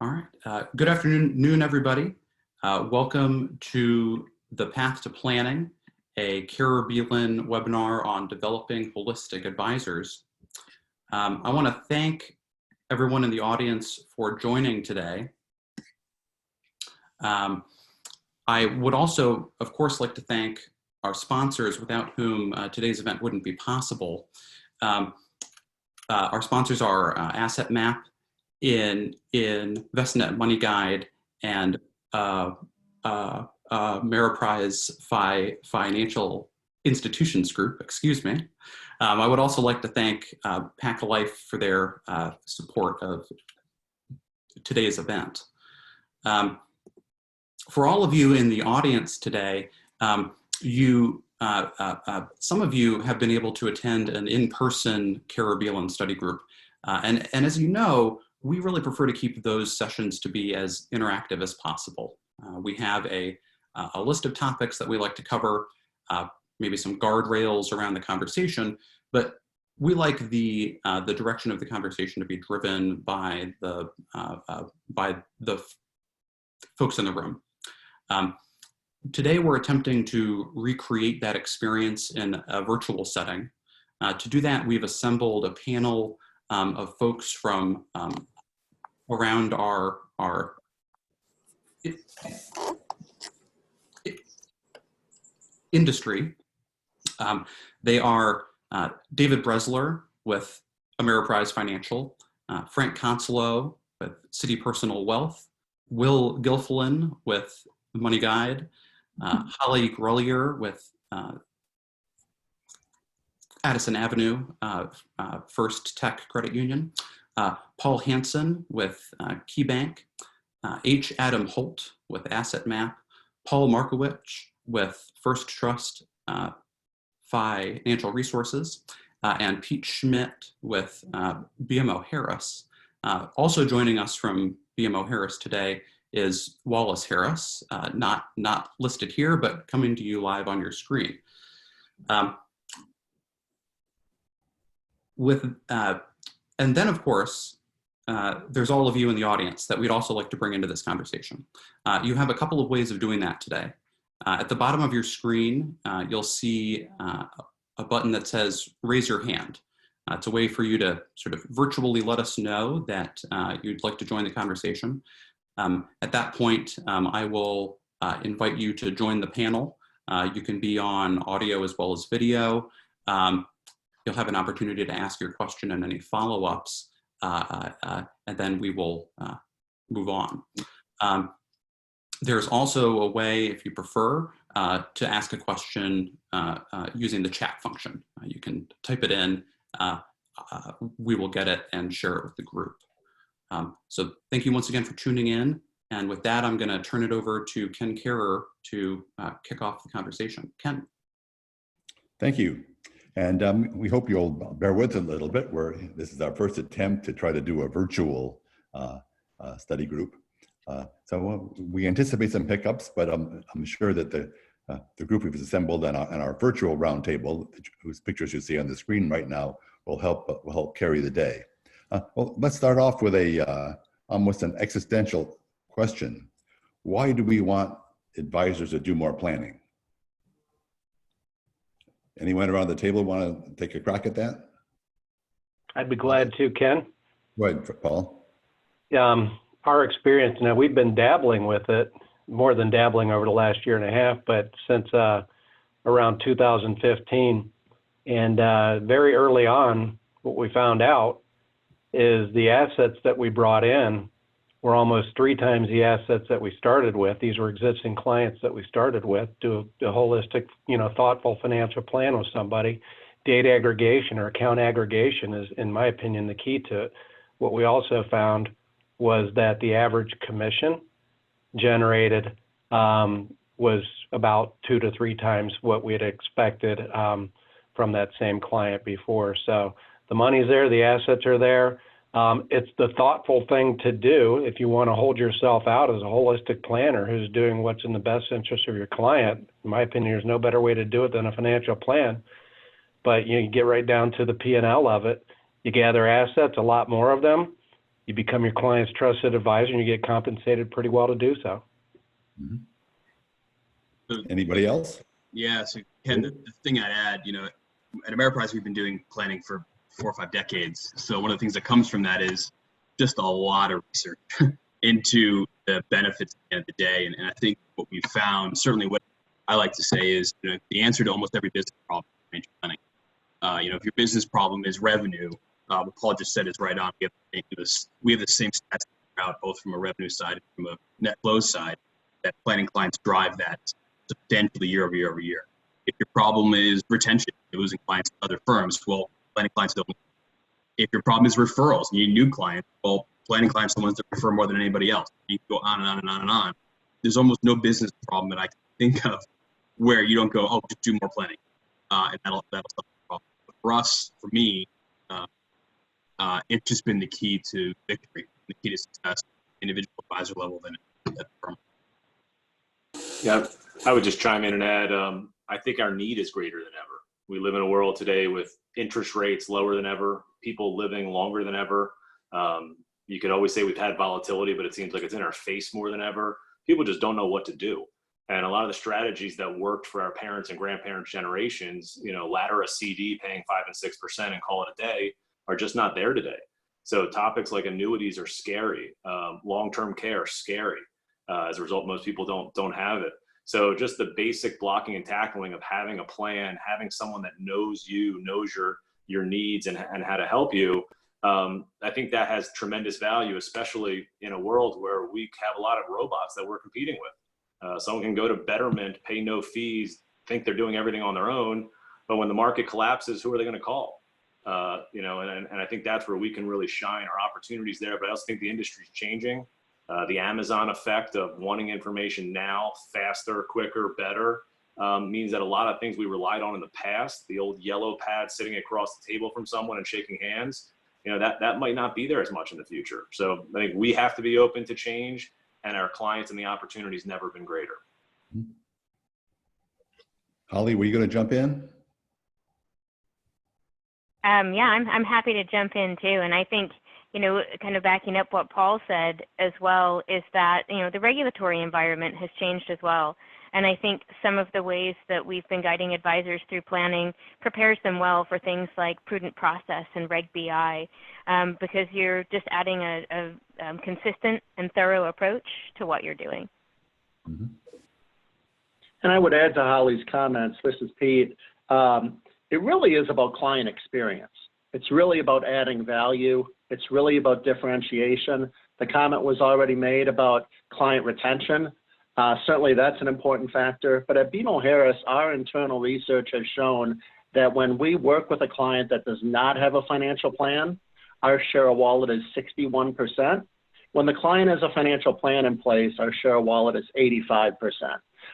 All right. Good afternoon, everybody. Welcome to the Path to Planning, a Caribbean webinar on developing holistic advisors. I want to thank everyone in the audience for joining today. I would also, of course, like to thank our sponsors, without whom today's event wouldn't be possible. Our sponsors are Asset Map, in InvestNet Money Guide, and Ameriprise Financial Institutions Group, excuse me. I would also like to thank Pack Life for their support of today's event. For all of you in the audience today, some of you have been able to attend an in-person Caribbean study group. And as you know, we really prefer to keep those sessions to be as interactive as possible. We have a list of topics that we like to cover, maybe some guardrails around the conversation, but we like the direction of the conversation to be driven by the folks in the room. Today we're attempting to recreate that experience in a virtual setting. To do that, we've assembled a panel of folks from around our industry. They are David Bresler with Ameriprise Financial, Frank Consolo with City Personal Wealth, Will Gilfillan with Money Guide, Holly Grelier with Addison Avenue First Tech Credit Union, Paul Hansen with KeyBank, H. Adam Holt with Asset Map, Paul Markowitz with First Trust Financial Resources, and Pete Schmidt with BMO Harris. Also joining us from BMO Harris today is Wallace Harris, not listed here, but coming to you live on your screen. And then, of course, there's all of you in the audience that we'd also like to bring into this conversation. You have a couple of ways of doing that today. At the bottom of your screen, you'll see a button that says raise your hand. It's a way for you to sort of virtually let us know that you'd like to join the conversation. At that point, I will invite you to join the panel. You can be on audio as well as video. You'll have an opportunity to ask your question and any follow-ups, and then we will move on. There's also a way, if you prefer, to ask a question using the chat function. You can type it in, we will get it and share it with the group. So thank you once again for tuning in. And with that, I'm gonna turn it over to Ken Kehrer to kick off the conversation. Ken. Thank you. And we hope you'll bear with us a little bit. This is our first attempt to try to do a virtual study group. So we anticipate some hiccups, but I'm sure that the group we've assembled on our virtual roundtable, whose pictures you see on the screen right now, will help carry the day. Well, let's start off with almost an existential question. Why do we want advisors to do more planning? Anyone around the table want to take a crack at that? I'd be glad to, Ken. Go ahead, Paul. Our experience, now we've been dabbling with it, more than dabbling over the last year and a half, but since around 2015. And very early on, what we found out is the assets that we brought in were almost 3 times the assets that we started with. These were existing clients that we started with. Do a holistic, thoughtful financial plan with somebody. Data aggregation or account aggregation is, in my opinion, the key to it. What we also found was that the average commission generated was about 2 to 3 times what we had expected from that same client before. So the money's there, the assets are there. It's the thoughtful thing to do if you want to hold yourself out as a holistic planner who's doing what's in the best interest of your client. In my opinion, there's no better way to do it than a financial plan. But you get right down to the P&L of it. You gather assets, a lot more of them. you become your client's trusted advisor and you get compensated pretty well to do so. Anybody else? Yeah, so Ken, the thing I'd add, at Ameriprise, we've been doing planning for 4 or 5 decades. So one of the things that comes from that is just a lot of research into the benefits at the end of the day. And I think what we've found, certainly what I like to say is, the answer to almost every business problem is financial planning. If your business problem is revenue, what Paul just said is right on. We have the same stats out both from a revenue side and from a net flow side, that planning clients drive that substantially year over year over year. If your problem is retention, you're losing clients to other firms, well, planning clients don't. If your problem is referrals, you need new clients, well, planning clients are the ones that refer more than anybody else. You can go on and on and on and on. There's almost no business problem that I can think of where you don't go, oh, just do more planning, and that'll solve the problem. But for us, for me, it's just been the key to victory, the key to success, individual advisor level than at the firm. Yeah, I would just chime in and add, I think our need is greater than ever. We live in a world today with interest rates lower than ever, people living longer than ever. You could always say we've had volatility, but it seems like it's in our face more than ever. People just don't know what to do. And a lot of the strategies that worked for our parents and grandparents' generations, ladder a CD paying 5 and 6% and call it a day, are just not there today. So topics like annuities are scary. Long-term care, scary. As a result, most people don't have it. So just the basic blocking and tackling of having a plan, having someone that knows you, knows your needs and how to help you, I think that has tremendous value, especially in a world where we have a lot of robots that we're competing with. Someone can go to Betterment, pay no fees, think they're doing everything on their own, but when the market collapses, who are they going to call? And I think that's where we can really shine. Our opportunities there, but I also think the industry is changing. The Amazon effect of wanting information now, faster, quicker, better, means that a lot of things we relied on in the past, the old yellow pad sitting across the table from someone and shaking hands, that might not be there as much in the future. So I think we have to be open to change, and our clients and the opportunity's never been greater. Holly, were you going to jump in? Yeah, I'm happy to jump in too. And I think, kind of backing up what Paul said as well, is that, the regulatory environment has changed as well. And I think some of the ways that we've been guiding advisors through planning prepares them well for things like prudent process and Reg BI, because you're just adding a consistent and thorough approach to what you're doing. Mm-hmm. And I would add to Holly's comments, this is Pete, it really is about client experience. It's really about adding value. It's really about differentiation. The comment was already made about client retention. Certainly that's an important factor. But at BMO Harris, our internal research has shown that when we work with a client that does not have a financial plan, our share of wallet is 61%. When the client has a financial plan in place, our share of wallet is 85%.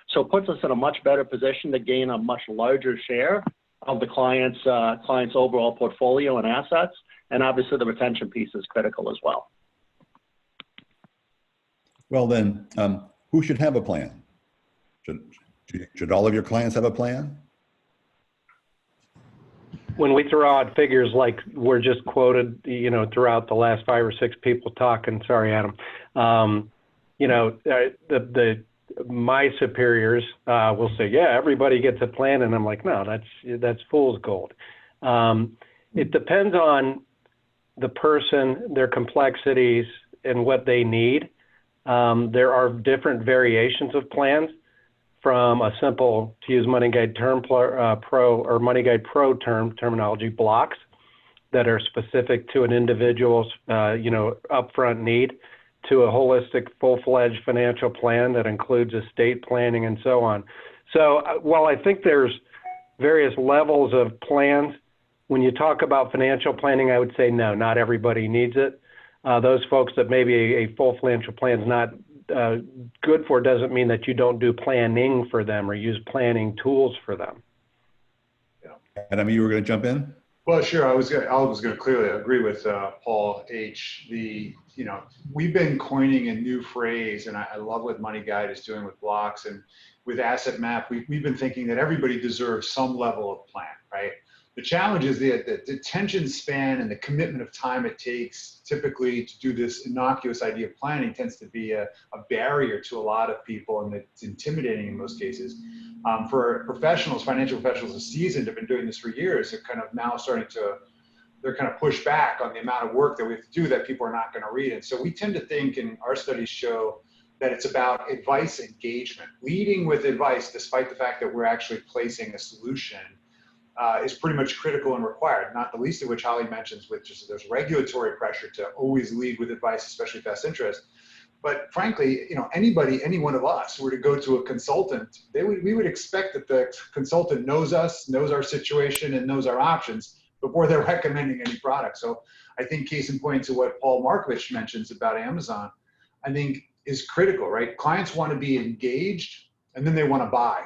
So it puts us in a much better position to gain a much larger share of the client's overall portfolio and assets. And obviously the retention piece is critical as well. Well then, who should have a plan? Should all of your clients have a plan? When we throw out figures like we're just quoted, throughout the last 5 or 6 people talking, sorry, Adam, my superiors will say, yeah, everybody gets a plan. And I'm like, no, that's fool's gold. It depends on the person, their complexities, and what they need. There are different variations of plans, from a simple, to use Money Guide Pro or Money Guide Pro terminology, blocks that are specific to an individual's upfront need, to a holistic, full-fledged financial plan that includes estate planning and so on. So while I think there's various levels of plans, when you talk about financial planning, I would say no, not everybody needs it. Those folks that maybe a full financial plan is not good for doesn't mean that you don't do planning for them or use planning tools for them. Yeah. Adam, you were going to jump in? Well, sure. I was going to clearly agree with Paul H. We've been coining a new phrase, and I love what Money Guide is doing with blocks and with Asset Map. We've been thinking that everybody deserves some level of plan, right? The challenge is the attention span and the commitment of time it takes typically to do this innocuous idea of planning tends to be a barrier to a lot of people, and it's intimidating in most cases. For professionals, financial professionals, as seasoned, have been doing this for years, they're kind of now starting to, they're kind of pushed back on the amount of work that we have to do that people are not going to read. And so we tend to think, and our studies show, that it's about advice engagement. Leading with advice, despite the fact that we're actually placing a solution, is pretty much critical and required, not the least of which Holly mentions, which is there's regulatory pressure to always lead with advice, especially best interest. But frankly, you know, anybody, any one of us were to go to a consultant, we would expect that the consultant knows us, knows our situation, and knows our options before they're recommending any product. So I think case in point to what Paul Markovich mentions about Amazon, I think is critical, right? Clients want to be engaged, and then they want to buy.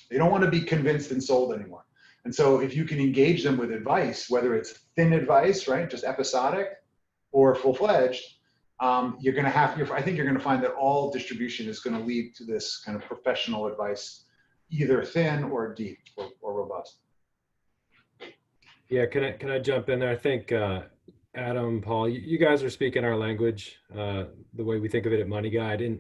They don't want to be convinced and sold anymore. And so if you can engage them with advice, whether it's thin advice, right, just episodic, or full-fledged, you're going to have, I think you're going to find that all distribution is going to lead to this kind of professional advice, either thin or deep or robust. Yeah, can I jump in there? I think Adam, Paul, you guys are speaking our language, the way we think of it at Money Guide. And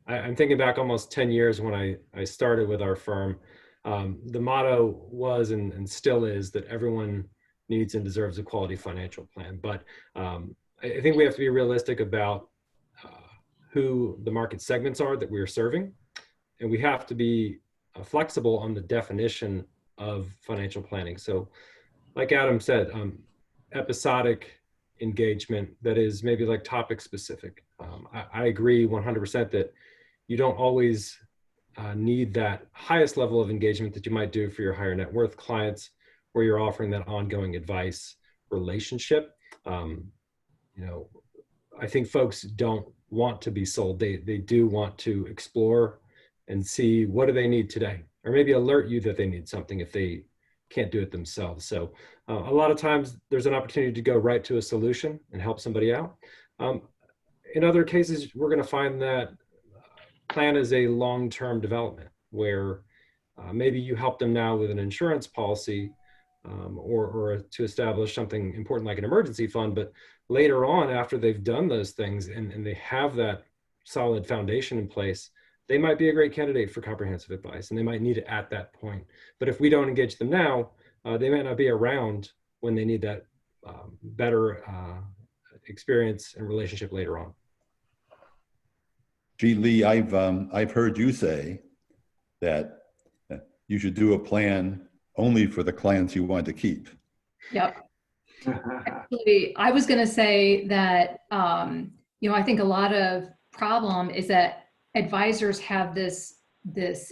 I'm thinking back almost 10 years when I started with our firm. The motto was and still is that everyone needs and deserves a quality financial plan. But I think we have to be realistic about who the market segments are that we are serving. And we have to be flexible on the definition of financial planning. So like Adam said, episodic engagement that is maybe like topic specific. I agree 100% that you don't always need that highest level of engagement that you might do for your higher net worth clients, where you're offering that ongoing advice relationship. You know, I think folks don't want to be sold. They do want to explore and see what do they need today, or maybe alert you that they need something if they can't do it themselves. So a lot of times there's an opportunity to go right to a solution and help somebody out. In other cases, we're going to find that plan is a long-term development where maybe you help them now with an insurance policy or to establish something important like an emergency fund, but later on, after they've done those things and they have that solid foundation in place, they might be a great candidate for comprehensive advice, and they might need it at that point. But if we don't engage them now, they might not be around when they need that better experience and relationship later on. Gee, Lee, I've heard you say that you should do a plan only for the clients you want to keep. Yep. Actually, I was going to say that, you know, I think a lot of problem is that advisors have this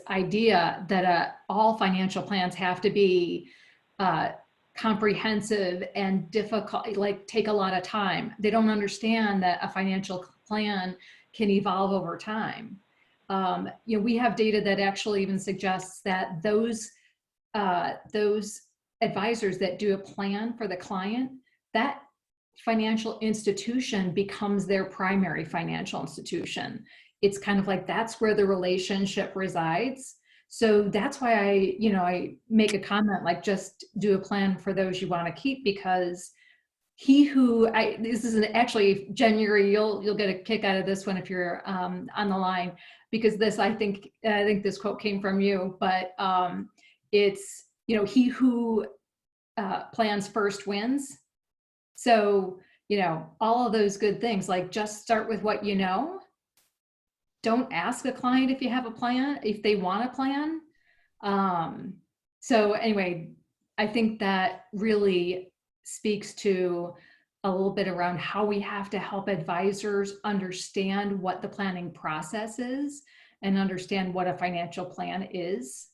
idea that all financial plans have to be comprehensive and difficult, like take a lot of time. They don't understand that a financial plan can evolve over time. You know, we have data that actually even suggests that those advisors that do a plan for the client, that financial institution becomes their primary financial institution. It's kind of like that's where the relationship resides. So that's why I make a comment like just do a plan for those you want to keep, because this is actually January, you'll get a kick out of this one if you're on the line, because I think this quote came from you, but it's, you know, he who plans first wins. So, you know, all of those good things, like just start with what you know. Don't ask a client if you have a plan, if they want a plan. So anyway, I think that really speaks to a little bit around how we have to help advisors understand what the planning process is and understand what a financial plan is.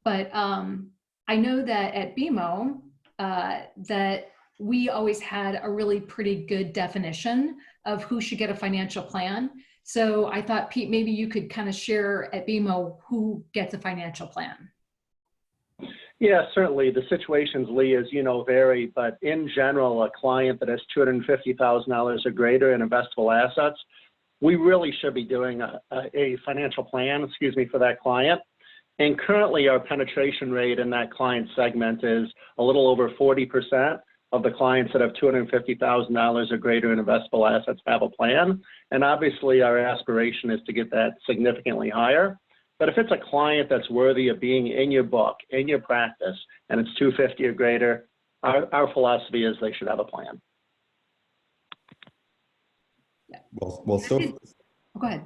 But I know that at BMO, that we always had a really pretty good definition of who should get a financial plan. So I thought, Pete, maybe you could kind of share at BMO who gets a financial plan. Yeah, certainly. The situations, Lee, as you know, vary, but in general, a client that has $250,000 or greater in investable assets, we really should be doing a financial plan, for that client. And currently our penetration rate in that client segment is a little over 40% of the clients that have $250,000 or greater in investable assets have a plan. And obviously our aspiration is to get that significantly higher. But if it's a client that's worthy of being in your book, in your practice, and it's 250 or greater, our philosophy is they should have a plan. Well, so Go ahead.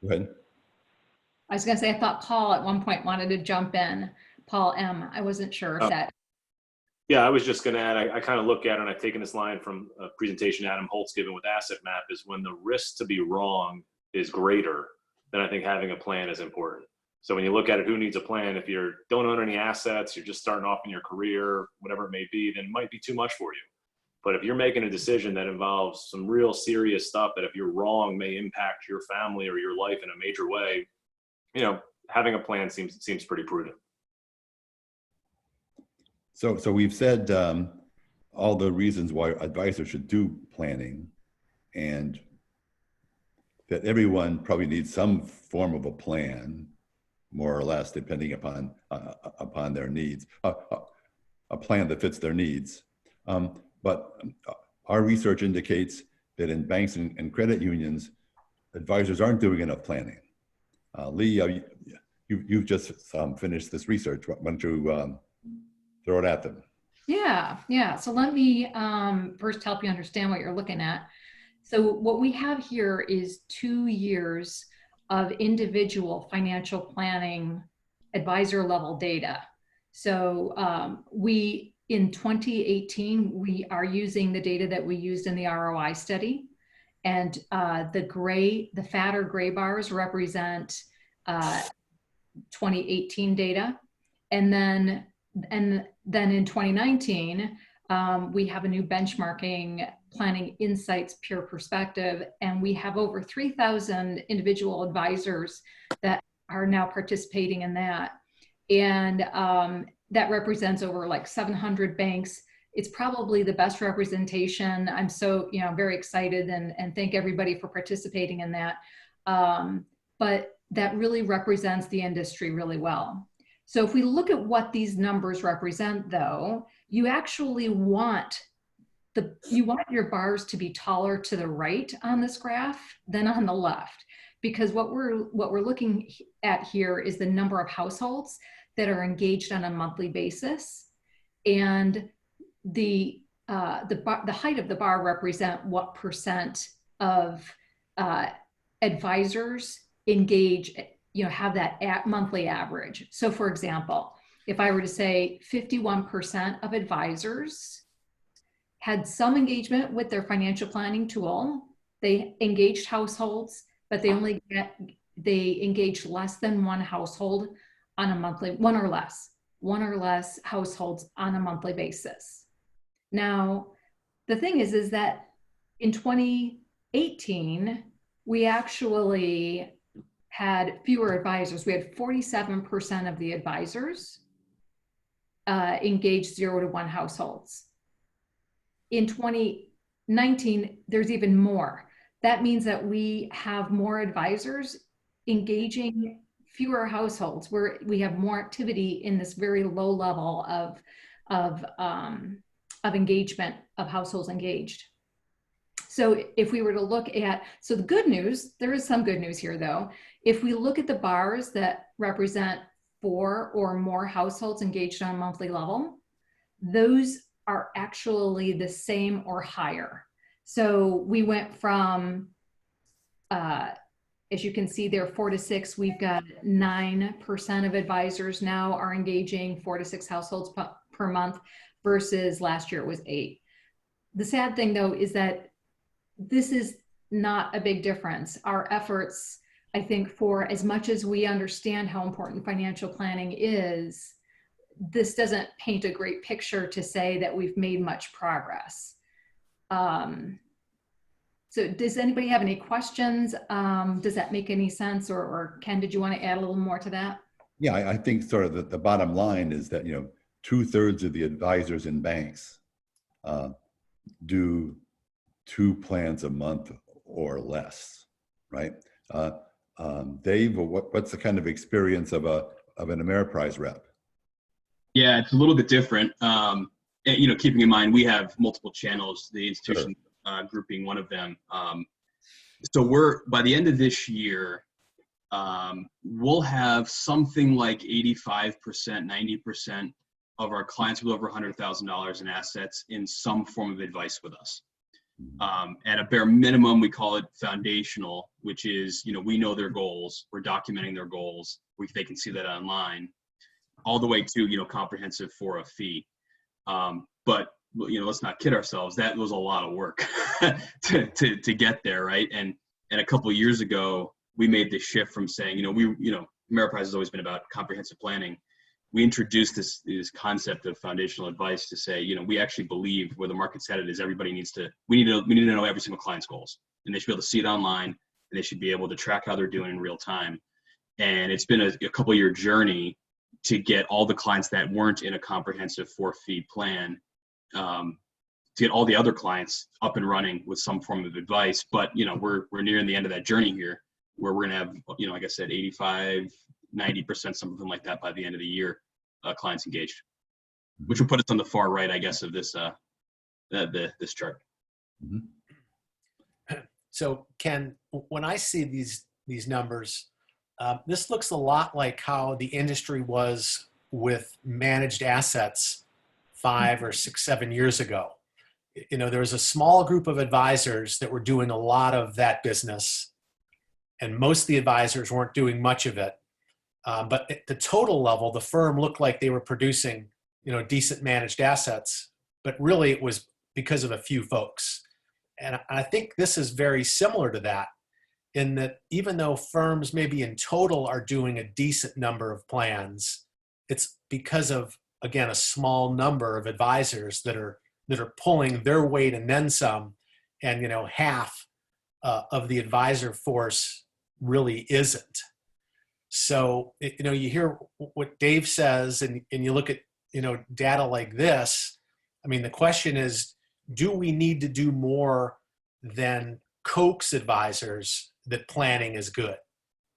go ahead. I was going to say, I thought Paul at one point wanted to jump in. Paul M. I wasn't sure if that. Yeah, I was just going to add, I kind of look at it, and I've taken this line from a presentation Adam Holt's given with Asset Map, is when the risk to be wrong is greater, then I think having a plan is important. So when you look at it, who needs a plan? If you don't own any assets, you're just starting off in your career, whatever it may be, then it might be too much for you. But if you're making a decision that involves some real serious stuff that if you're wrong may impact your family or your life in a major way, you know, having a plan seems pretty prudent. So we've said all the reasons why advisors should do planning, and that everyone probably needs some form of a plan, more or less, depending upon their needs, a plan that fits their needs. But our research indicates that in banks and credit unions, advisors aren't doing enough planning. Lee, you've just finished this research. Why don't you throw it at them? Yeah. So let me first help you understand what you're looking at. So what we have here is 2 years of individual financial planning advisor level data. So in 2018, we are using the data that we used in the ROI study. And the fatter gray bars represent 2018 data. And then in 2019, we have a new benchmarking planning insights peer perspective, and we have over 3,000 individual advisors that are now participating in that. And that represents over like 700 banks. It's probably the best representation. I'm so, very excited and thank everybody for participating in that. But that really represents the industry really well. So if we look at what these numbers represent though, you actually want your bars to be taller to the right on this graph than on the left, because what we're looking at here is the number of households that are engaged on a monthly basis, and the height of the bar represent what percent of advisors engage, have that monthly average. So for example, if I were to say 51% of advisors had some engagement with their financial planning tool, they engaged households, but they engaged less than one household on a monthly, one or less households on a monthly basis. Now, the thing is that in 2018, we actually had fewer advisors. We had 47% of the advisors engaged 0 to 1 households. In 2019, there's even more. That means that we have more advisors engaging fewer households, where we have more activity in this very low level of engagement of households engaged. So if we were to look at, so the good news, there is some good news here though. If we look at the bars that represent 4 or more households engaged on a monthly level, those are actually the same or higher. So we went from, as you can see there, 4 to 6, we've got 9% of advisors now are engaging 4 to 6 households per month, versus last year it was 8. The sad thing though is that this is not a big difference. Our efforts, I think, for as much as we understand how important financial planning is, this doesn't paint a great picture to say that we've made much progress. So does anybody have any questions? Does that make any sense? Or Ken, did you want to add a little more to that? Yeah, I think sort of the bottom line is that, 2/3 of the advisors in banks do 2 plans a month or less, right? Dave, what's the kind of experience of of an Ameriprise rep? Yeah, it's a little bit different. And, keeping in mind we have multiple channels, the institution group being one of them. So by the end of this year, we'll have something like 85%, 90% of our clients with over $100,000 in assets in some form of advice with us. At a bare minimum, we call it foundational, which is, we know their goals, we're documenting their goals, they can see that online, all the way to, comprehensive for a fee. But let's not kid ourselves, that was a lot of work to get there, right? And a couple of years ago, we made this shift from saying, Ameriprise has always been about comprehensive planning. We introduced this concept of foundational advice to say, we actually believe where the market's headed is we need to know every single client's goals, and they should be able to see it online, and they should be able to track how they're doing in real time. And it's been a couple year journey to get all the clients that weren't in a comprehensive fee plan, to get all the other clients up and running with some form of advice. But, we're nearing the end of that journey here, where we're going to have, like I said, 85, 90%, something like that by the end of the year, clients engaged, which will put us on the far right, I guess, of this this chart. Mm-hmm. So Ken, when I see these numbers, this looks a lot like how the industry was with managed assets 5 or 6, 7 years ago. There was a small group of advisors that were doing a lot of that business, and most of the advisors weren't doing much of it. But at the total level, the firm looked like they were producing, decent managed assets, but really it was because of a few folks. And I think this is very similar to that, in that even though firms maybe in total are doing a decent number of plans, it's because of, again, a small number of advisors that are pulling their weight and then some, and half of the advisor force really isn't. So, you hear what Dave says, and you look at, data like this. I mean, the question is, do we need to do more than coax advisors that planning is good?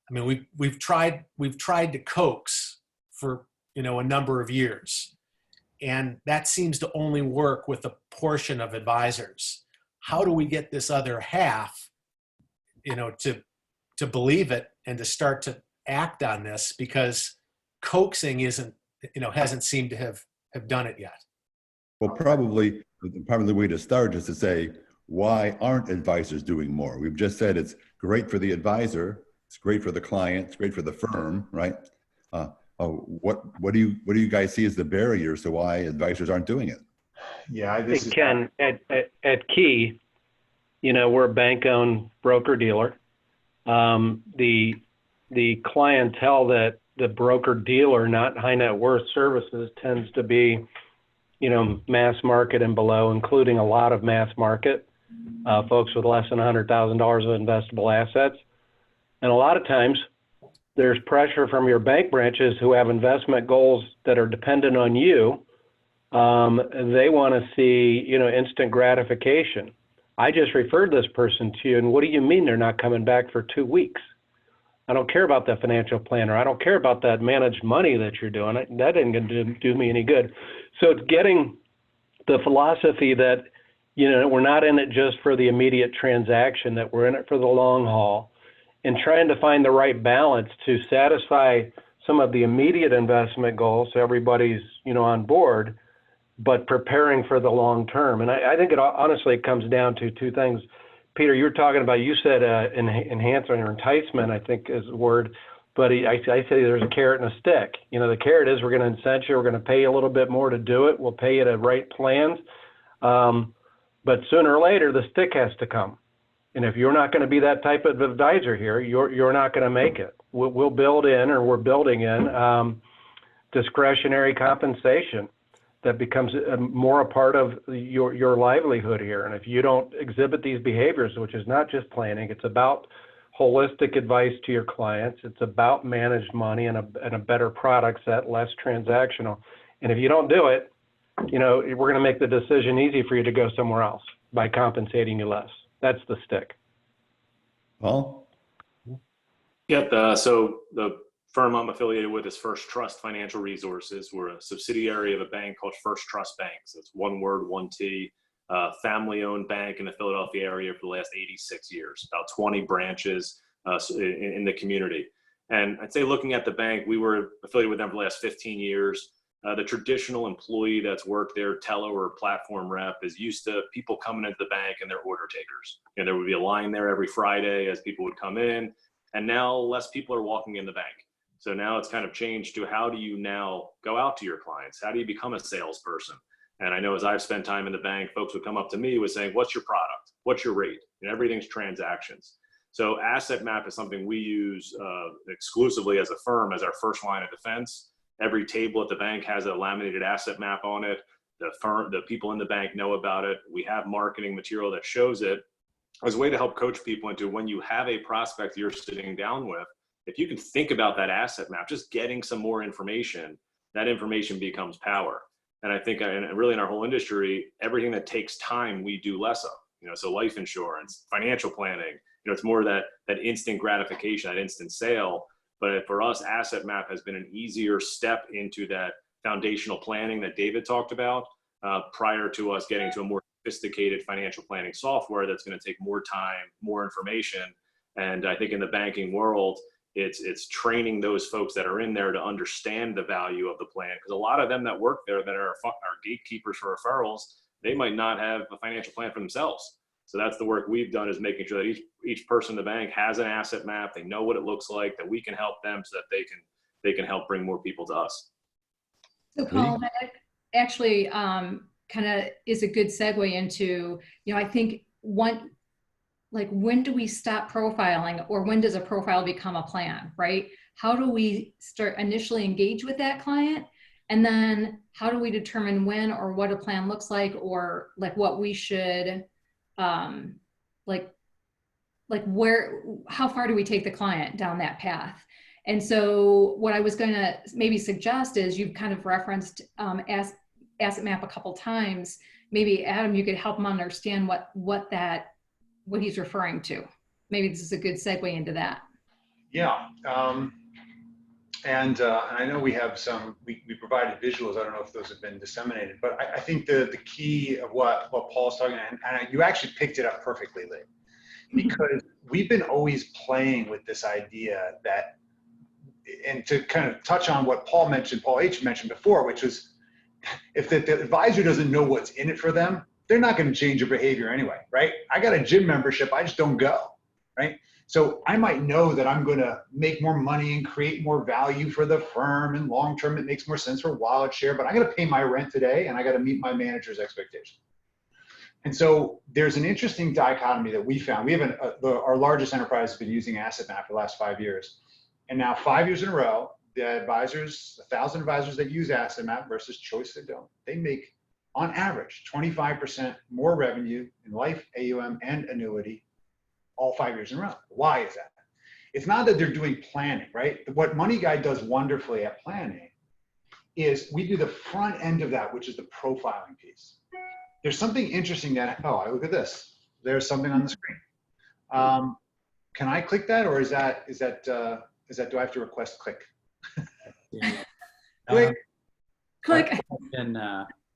I mean, we've tried to coax for, a number of years, and that seems to only work with a portion of advisors. How do we get this other half, to believe it and to start to act on this, because coaxing hasn't seemed to have done it yet? Well, probably the way to start is to say, why aren't advisors doing more? We've just said it's great for the advisor, it's great for the client, it's great for the firm, right? What do you guys see as the barriers to why advisors aren't doing it? Yeah, Ken, at Key, we're a bank-owned broker-dealer. The clientele that the broker-dealer, not high net worth services, tends to be, mass market and below, including a lot of mass market, folks with less than $100,000 of investable assets. And a lot of times there's pressure from your bank branches who have investment goals that are dependent on you. They want to see, instant gratification. I just referred this person to you, and what do you mean they're not coming back for 2 weeks? I don't care about that financial planner. I don't care about that managed money that you're doing. That isn't going to do me any good. So it's getting the philosophy that, we're not in it just for the immediate transaction, that we're in it for the long haul, and trying to find the right balance to satisfy some of the immediate investment goals so everybody's, on board, but preparing for the long term. And I think honestly it comes down to two things. Peter, you said enhancement or enticement, I think is the word, but I say there's a carrot and a stick. The carrot is we're going to incent you, we're going to pay you a little bit more to do it, we'll pay you to write plans, but sooner or later the stick has to come. And if you're not going to be that type of advisor here, you're not going to make it. We're building in discretionary compensation that becomes more a part of your livelihood here. And if you don't exhibit these behaviors, which is not just planning, it's about holistic advice to your clients, it's about managed money and a better product set, less transactional. And if you don't do it, we're going to make the decision easy for you to go somewhere else by compensating you less. That's the stick. Paul? Yeah, so the firm I'm affiliated with is First Trust Financial Resources. We're a subsidiary of a bank called First Trust Bank. So it's one word, one T, family-owned bank in the Philadelphia area for the last 86 years, about 20 branches in the community. And I'd say looking at the bank, we were affiliated with them for the last 15 years. The traditional employee that's worked there, teller or platform rep, is used to people coming into the bank and they're order takers. You know, there would be a line there every Friday as people would come in, and now less people are walking in the bank. So now it's kind of changed to how do you now go out to your clients? How do you become a salesperson? And I know as I've spent time in the bank, folks would come up to me with saying, what's your product? What's your rate? And everything's transactions. So Asset Map is something we use exclusively as a firm as our first line of defense. Every table at the bank has a laminated asset map on it. The people in the bank know about it. We have marketing material that shows it as a way to help coach people into when you have a prospect you're sitting down with, if you can think about that asset map, just getting some more information, that information becomes power. And I think, and really in our whole industry, everything that takes time, we do less of. You know, so life insurance, financial planning, you know, it's more that instant gratification, that instant sale. But for us, Asset Map has been an easier step into that foundational planning that David talked about prior to us getting to a more sophisticated financial planning software that's going to take more time, more information. And I think in the banking world, it's training those folks that are in there to understand the value of the plan. Because a lot of them that work there that are gatekeepers for referrals, they might not have a financial plan for themselves. So that's the work we've done, is making sure that each person in the bank has an asset map. They know what it looks like, that we can help them so that they can help bring more people to us. So Paul, that actually kind of is a good segue into, you know, I think when do we stop profiling, or when does a profile become a plan, right? How do we start initially engage with that client? And then how do we determine when or what a plan looks like, or like what we should, how far do we take the client down that path? And so what I was going to maybe suggest is, you've kind of referenced Asset Map a couple times. Maybe Adam, you could help him understand what he's referring to. Maybe this is a good segue into that. Yeah. And I know we have we provided visuals. I don't know if those have been disseminated, but I think the key of what Paul's talking about, and you actually picked it up perfectly, Lee, because we've been always playing with this idea that, and to kind of touch on what Paul H mentioned before, which was, if the advisor doesn't know what's in it for them, they're not going to change their behavior anyway, right? I got a gym membership, I just don't go, right? So I might know that I'm going to make more money and create more value for the firm, and long term it makes more sense for wallet share, but I got to pay my rent today and I got to meet my manager's expectations. And so there's an interesting dichotomy that we found. We have our largest enterprise has been using Asset Map for the last 5 years. And now 5 years in a row, the advisors, 1,000 advisors that use Asset Map versus choice that don't, they make on average 25% more revenue in life, AUM, and annuity all 5 years in a row. Why is that? It's not that they're doing planning, right? What Money Guide does wonderfully at planning is we do the front end of that, which is the profiling piece. There's something interesting that, oh, look at this. There's something on the screen. Can I click that, or is that do I have to request click? Click. Click. And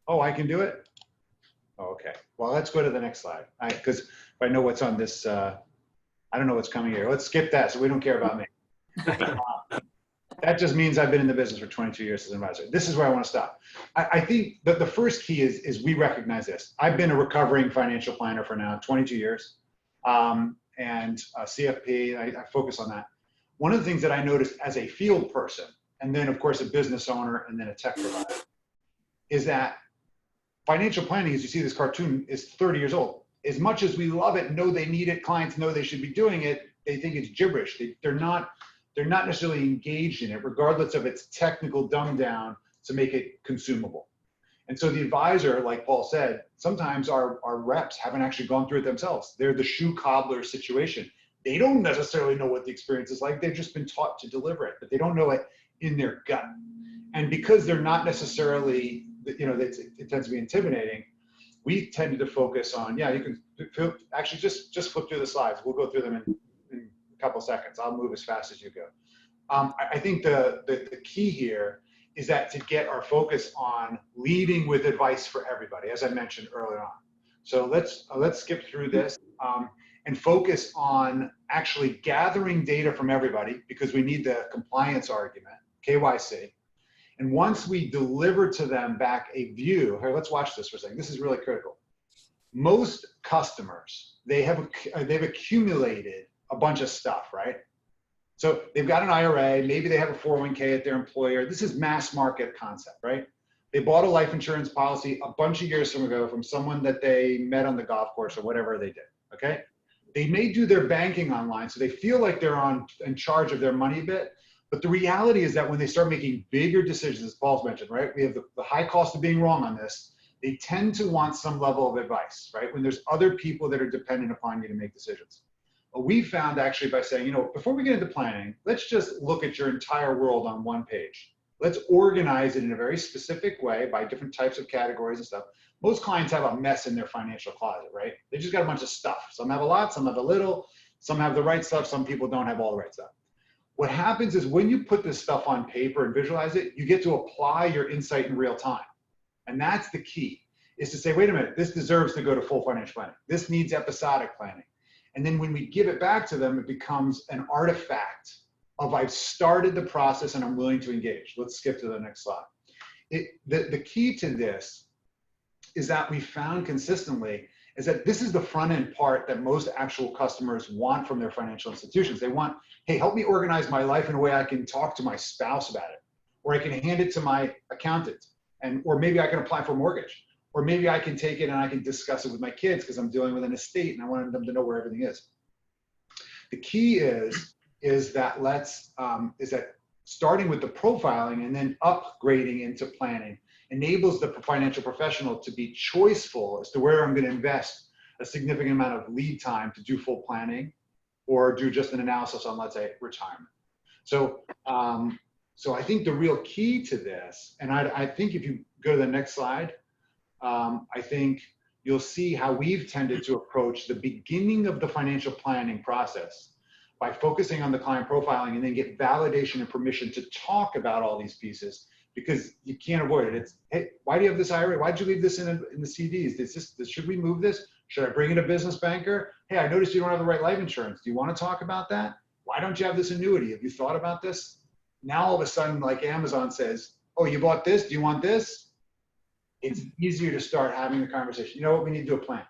oh, I can do it? Oh, okay. Well, let's go to the next slide. Because if I know what's on this, I don't know what's coming here. Let's skip that so we don't care about me. That just means I've been in the business for 22 years as an advisor. This is where I want to stop. I think that the first key is we recognize this. I've been a recovering financial planner for now 22 years, and CFP, I focus on that. One of the things that I noticed as a field person, and then of course a business owner, and then a tech provider, is that financial planning, as you see this cartoon, is 30 years old. As much as we love it, know they need it, clients know they should be doing it, they think it's gibberish. They're not necessarily engaged in it, regardless of its technical dumb down to make it consumable. And so the advisor, like Paul said, sometimes our reps haven't actually gone through it themselves. They're the shoe cobbler situation. They don't necessarily know what the experience is like. They've just been taught to deliver it, but they don't know it in their gut. And because they're not necessarily, it tends to be intimidating, we tended to focus on, yeah, you can actually just flip through the slides. We'll go through them in a couple seconds. I'll move as fast as you go. I think the key here is that to get our focus on leading with advice for everybody, as I mentioned earlier on. So let's skip through this and focus on actually gathering data from everybody, because we need the compliance argument, KYC. And once we deliver to them back a view, here, let's watch this for a second. This is really critical. Most customers, they've accumulated a bunch of stuff, right? So they've got an IRA, maybe they have a 401k at their employer. This is mass market concept, right? They bought a life insurance policy a bunch of years ago from someone that they met on the golf course or whatever they did, okay? They may do their banking online, so they feel like they're in charge of their money a bit. But the reality is that when they start making bigger decisions, as Paul's mentioned, right? We have the high cost of being wrong on this. They tend to want some level of advice, right? When there's other people that are dependent upon you to make decisions. What we found actually by saying, before we get into planning, let's just look at your entire world on one page. Let's organize it in a very specific way by different types of categories and stuff. Most clients have a mess in their financial closet, right? They just got a bunch of stuff. Some have a lot, some have a little, some have the right stuff, some people don't have all the right stuff. What happens is when you put this stuff on paper and visualize it, you get to apply your insight in real time. And that's the key, is to say, wait a minute, this deserves to go to full financial planning. This needs episodic planning. And then when we give it back to them, it becomes an artifact of I've started the process and I'm willing to engage. Let's skip to the next slide. The key to this is that we found consistently is that this is the front end part that most actual customers want from their financial institutions. They want, hey, help me organize my life in a way I can talk to my spouse about it, or I can hand it to my accountant, or maybe I can apply for a mortgage, or maybe I can take it and I can discuss it with my kids because I'm dealing with an estate and I want them to know where everything is. The key is that starting with the profiling and then upgrading into planning enables the financial professional to be choiceful as to where I'm going to invest a significant amount of lead time to do full planning or do just an analysis on, let's say, retirement. So I think the real key to this, and I think if you go to the next slide, I think you'll see how we've tended to approach the beginning of the financial planning process by focusing on the client profiling and then get validation and permission to talk about all these pieces, because you can't avoid it. It's, hey, why do you have this IRA? Why'd you leave this in the CDs? Should we move this? Should I bring in a business banker? Hey, I noticed you don't have the right life insurance. Do you want to talk about that? Why don't you have this annuity? Have you thought about this? Now all of a sudden, like Amazon says, oh, you bought this? Do you want this? It's easier to start having the conversation. You know what? We need to do a plan.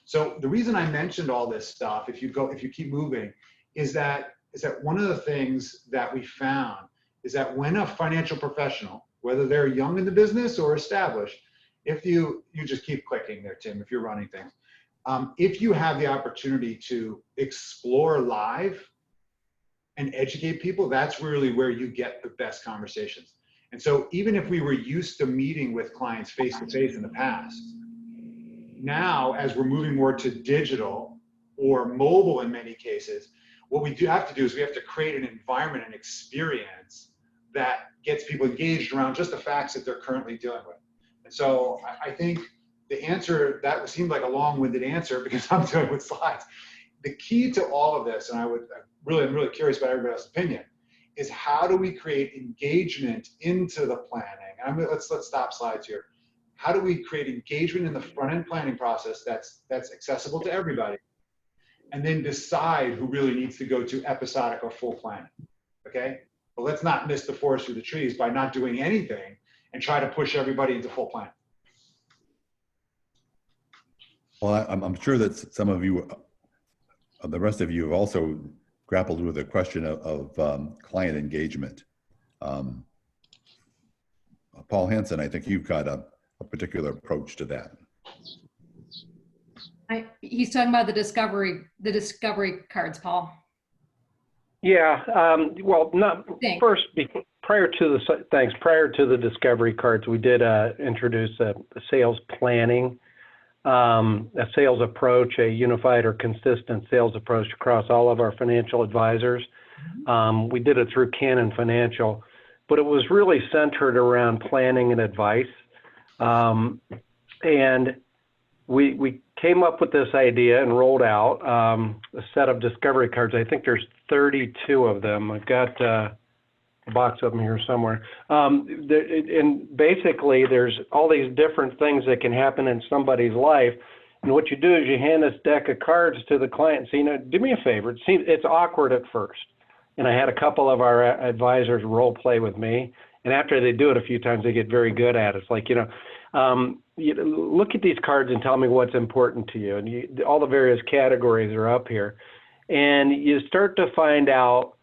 So the reason I mentioned all this stuff, if you keep moving, is that one of the things that we found is that when a financial professional, whether they're young in the business or established, if you just keep clicking there, Tim, if you're running things, if you have the opportunity to explore live and educate people, that's really where you get the best conversations. And so even if we were used to meeting with clients face-to-face in the past, now as we're moving more to digital or mobile in many cases, what we do have to do is we have to create an environment and experience that gets people engaged around just the facts that they're currently dealing with. And so I think the answer, that seemed like a long-winded answer because I'm doing with slides. The key to all of this, and I'm really curious about everybody else's opinion, is how do we create engagement into the planning? Let's stop slides here. How do we create engagement in the front-end planning process that's accessible to everybody? And then decide who really needs to go to episodic or full planning, okay? But let's not miss the forest through the trees by not doing anything and try to push everybody into full planning. Well, I'm sure that some of you, the rest of you have also grappled with the question of client engagement. Paul Hansen, I think you've got a particular approach to that. He's talking about the discovery cards, Paul. Yeah, well, first, prior to the discovery cards, we did introduce a sales planning, a sales approach, a unified or consistent sales approach across all of our financial advisors. We did it through Canon Financial, but it was really centered around planning and advice. And we came up with this idea and rolled out a set of discovery cards. I think there's 32 of them. I've got a box of them here somewhere. And basically, there's all these different things that can happen in somebody's life. And what you do is you hand this deck of cards to the client and say, you know, do me a favor. It's awkward at first. And I had a couple of our advisors role play with me. And after they do it a few times, they get very good at it. It's like, you look at these cards and tell me what's important to you. And all the various categories are up here. And you start to find out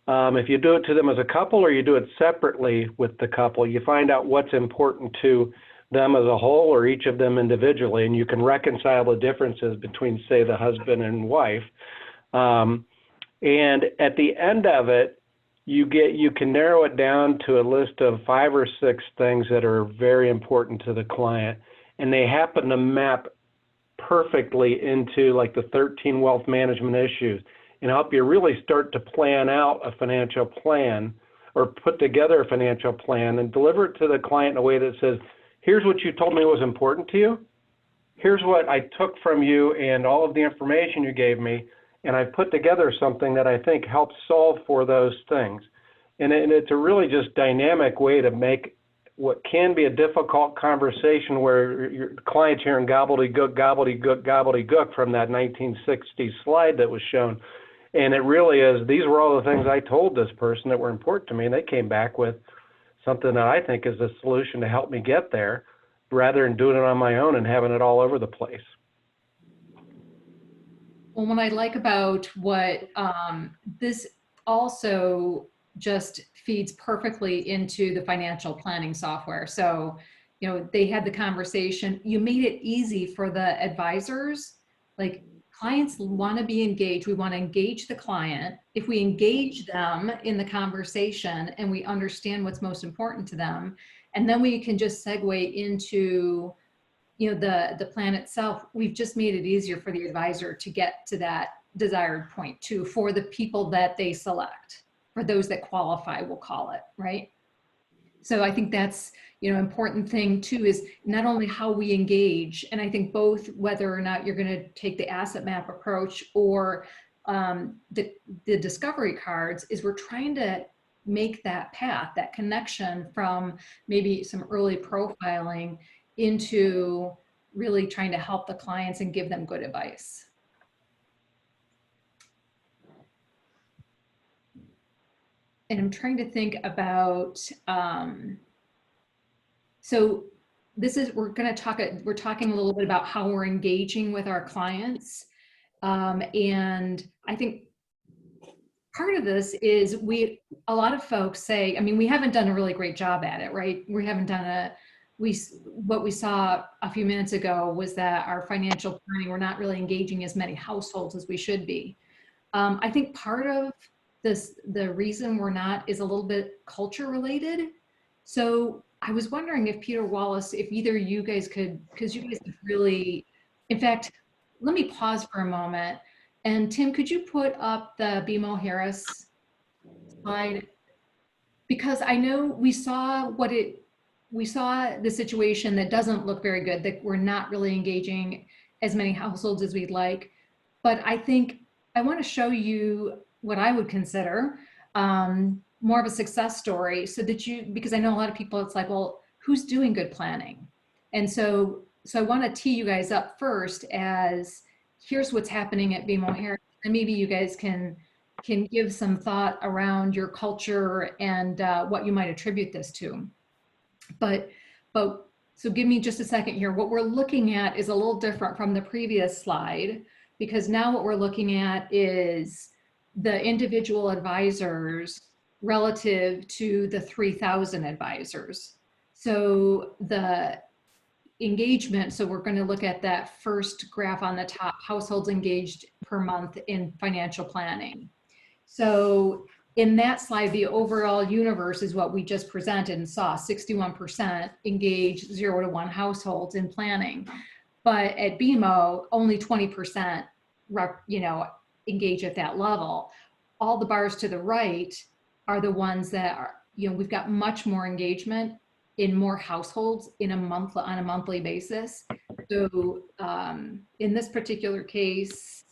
if you do it to them as a couple or you do it separately with the couple, you find out what's important to them as a whole or each of them individually. And you can reconcile the differences between, say, the husband and wife. And at the end of it, you can narrow it down to a list of 5 or 6 things that are very important to the client, and they happen to map perfectly into like the 13 wealth management issues and help you really start to plan out a financial plan or put together a financial plan and deliver it to the client in a way that says, here's what you told me was important to you. Here's what I took from you and all of the information you gave me, and I put together something that I think helps solve for those things. And it's a really just dynamic way to make what can be a difficult conversation where your client's hearing gobbledygook, gobbledygook, gobbledygook from that 1960s slide that was shown. And it really is, these were all the things I told this person that were important to me, and they came back with something that I think is a solution to help me get there, rather than doing it on my own and having it all over the place. Well, what I like about what this also just feeds perfectly into the financial planning software. So, you know, they had the conversation, you made it easy for the advisors. Like, clients want to be engaged. We want to engage the client. If we engage them in the conversation and we understand what's most important to them, and then we can just segue into, you know, the plan itself, we've just made it easier for the advisor to get to that desired point too, for the people that they select, for those that qualify, we'll call it, right? So I think that's, you know, important thing too, is not only how we engage, and I think both, whether or not you're going to take the asset map approach or the discovery cards, is we're trying to make that path, that connection from maybe some early profiling into really trying to help the clients and give them good advice. And I'm trying to think about, so this is, we're talking a little bit about how we're engaging with our clients. And I think part of this is a lot of folks say, I mean, we haven't done a really great job at it, right? We haven't done what we saw a few minutes ago was that our financial planning, we're not really engaging as many households as we should be. I think part of the reason we're not is a little bit culture related. So I was wondering if Peter Wallace, if either you guys could, because you guys have really, in fact, let me pause for a moment. And Tim, could you put up the BMO Harris slide? Because I know we saw the situation that doesn't look very good, that we're not really engaging as many households as we'd like. But I think I want to show you what I would consider more of a success story, so that because I know a lot of people, it's like, well, who's doing good planning? And so I want to tee you guys up first as, here's what's happening at BMO Harris, and maybe you guys can give some thought around your culture and what you might attribute this to. But so give me just a second here. What we're looking at is a little different from the previous slide, because now what we're looking at is the individual advisors relative to the 3,000 advisors. So the engagement, so we're going to look at that first graph on the top, households engaged per month in financial planning. So in that slide, the overall universe is what we just presented and saw, 61% engaged 0 to 1 households in planning. But at BMO, only 20%, engage at that level. All the bars to the right are the ones that are, we've got much more engagement in more households on a monthly basis. So in this particular case,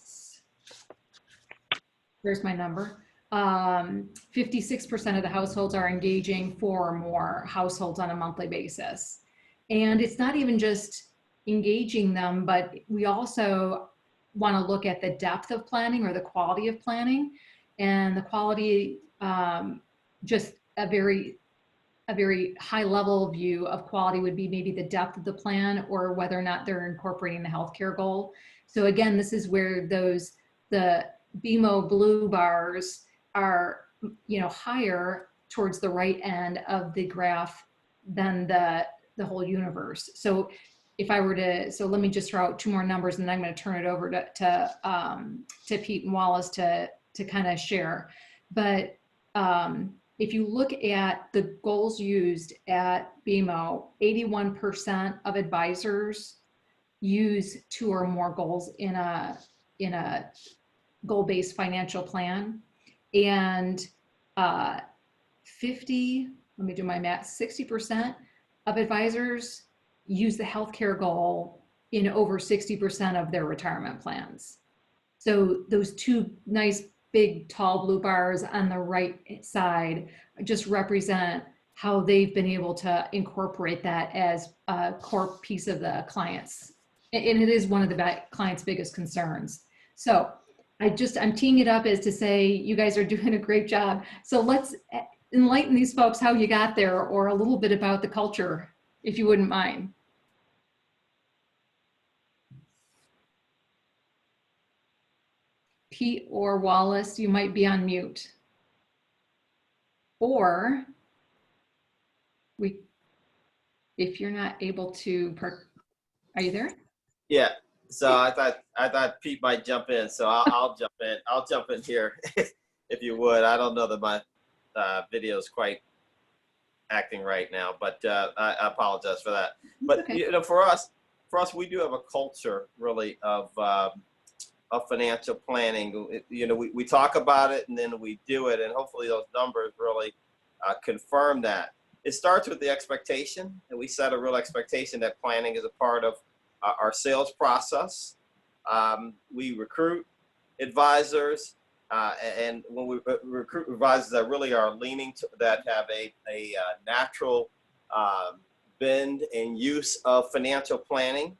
here's my number. 56% of the households are engaging 4 or more households on a monthly basis. And it's not even just engaging them, but we also want to look at the depth of planning or the quality of planning. And the quality, just a very high level view of quality would be maybe the depth of the plan or whether or not they're incorporating the healthcare goal. So again, this is where the BMO blue bars are, higher towards the right end of the graph than the whole universe. So if I were to, so let me just throw out 2 more numbers and then I'm going to turn it over to Pete and Wallace to kind of share. But if you look at the goals used at BMO, 81% of advisors use 2 or more goals in a goal-based financial plan. And 60% of advisors use the healthcare goal in over 60% of their retirement plans. So those 2 nice big tall blue bars on the right side just represent how they've been able to incorporate that as a core piece of the clients. And it is one of the client's biggest concerns. So I'm teeing it up as to say, you guys are doing a great job. So let's enlighten these folks how you got there, or a little bit about the culture, if you wouldn't mind. Pete or Wallace, you might be on mute. Or if you're not able to, are you there? Yeah. So I thought Pete might jump in. So I'll jump in. I'll jump in here if you would. I don't know that my video is quite acting right now, but I apologize for that. But okay. For us, we do have a culture really of financial planning. We talk about it and then we do it, and hopefully those numbers really confirm that. It starts with the expectation, and we set a real expectation that planning is a part of our sales process. We recruit advisors, and when we recruit advisors that really are leaning to, that have a natural bend and use of financial planning.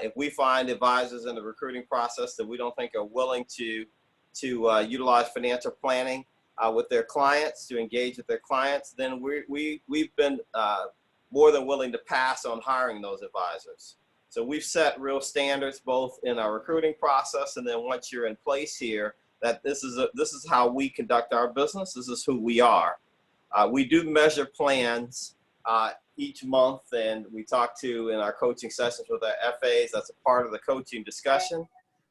If we find advisors in the recruiting process that we don't think are willing to utilize financial planning with their clients, to engage with their clients, then we've been more than willing to pass on hiring those advisors. So we've set real standards both in our recruiting process, and then once you're in place here, that this is how we conduct our business. This is who we are. We do measure plans each month, and we talk to in our coaching sessions with our FAs. That's a part of the coaching discussion,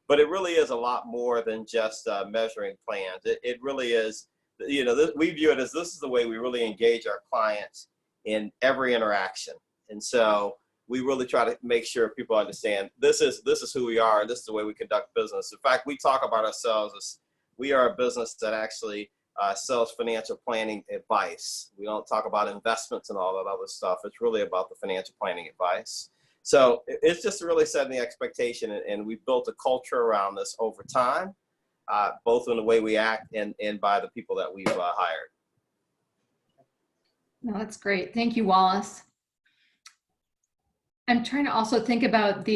but it really is a lot more than just measuring plans. It really is, we view it as this is the way we really engage our clients in every interaction. And so we really try to make sure people understand this is who we are, and this is the way we conduct business. In fact, we talk about ourselves as we are a business that actually sells financial planning advice. We don't talk about investments and all that other stuff. It's really about the financial planning advice. So it's just really setting the expectation, and we've built a culture around this over time, both in the way we act and by the people that we've hired. No, that's great. Thank you, Wallace. I'm trying to also think about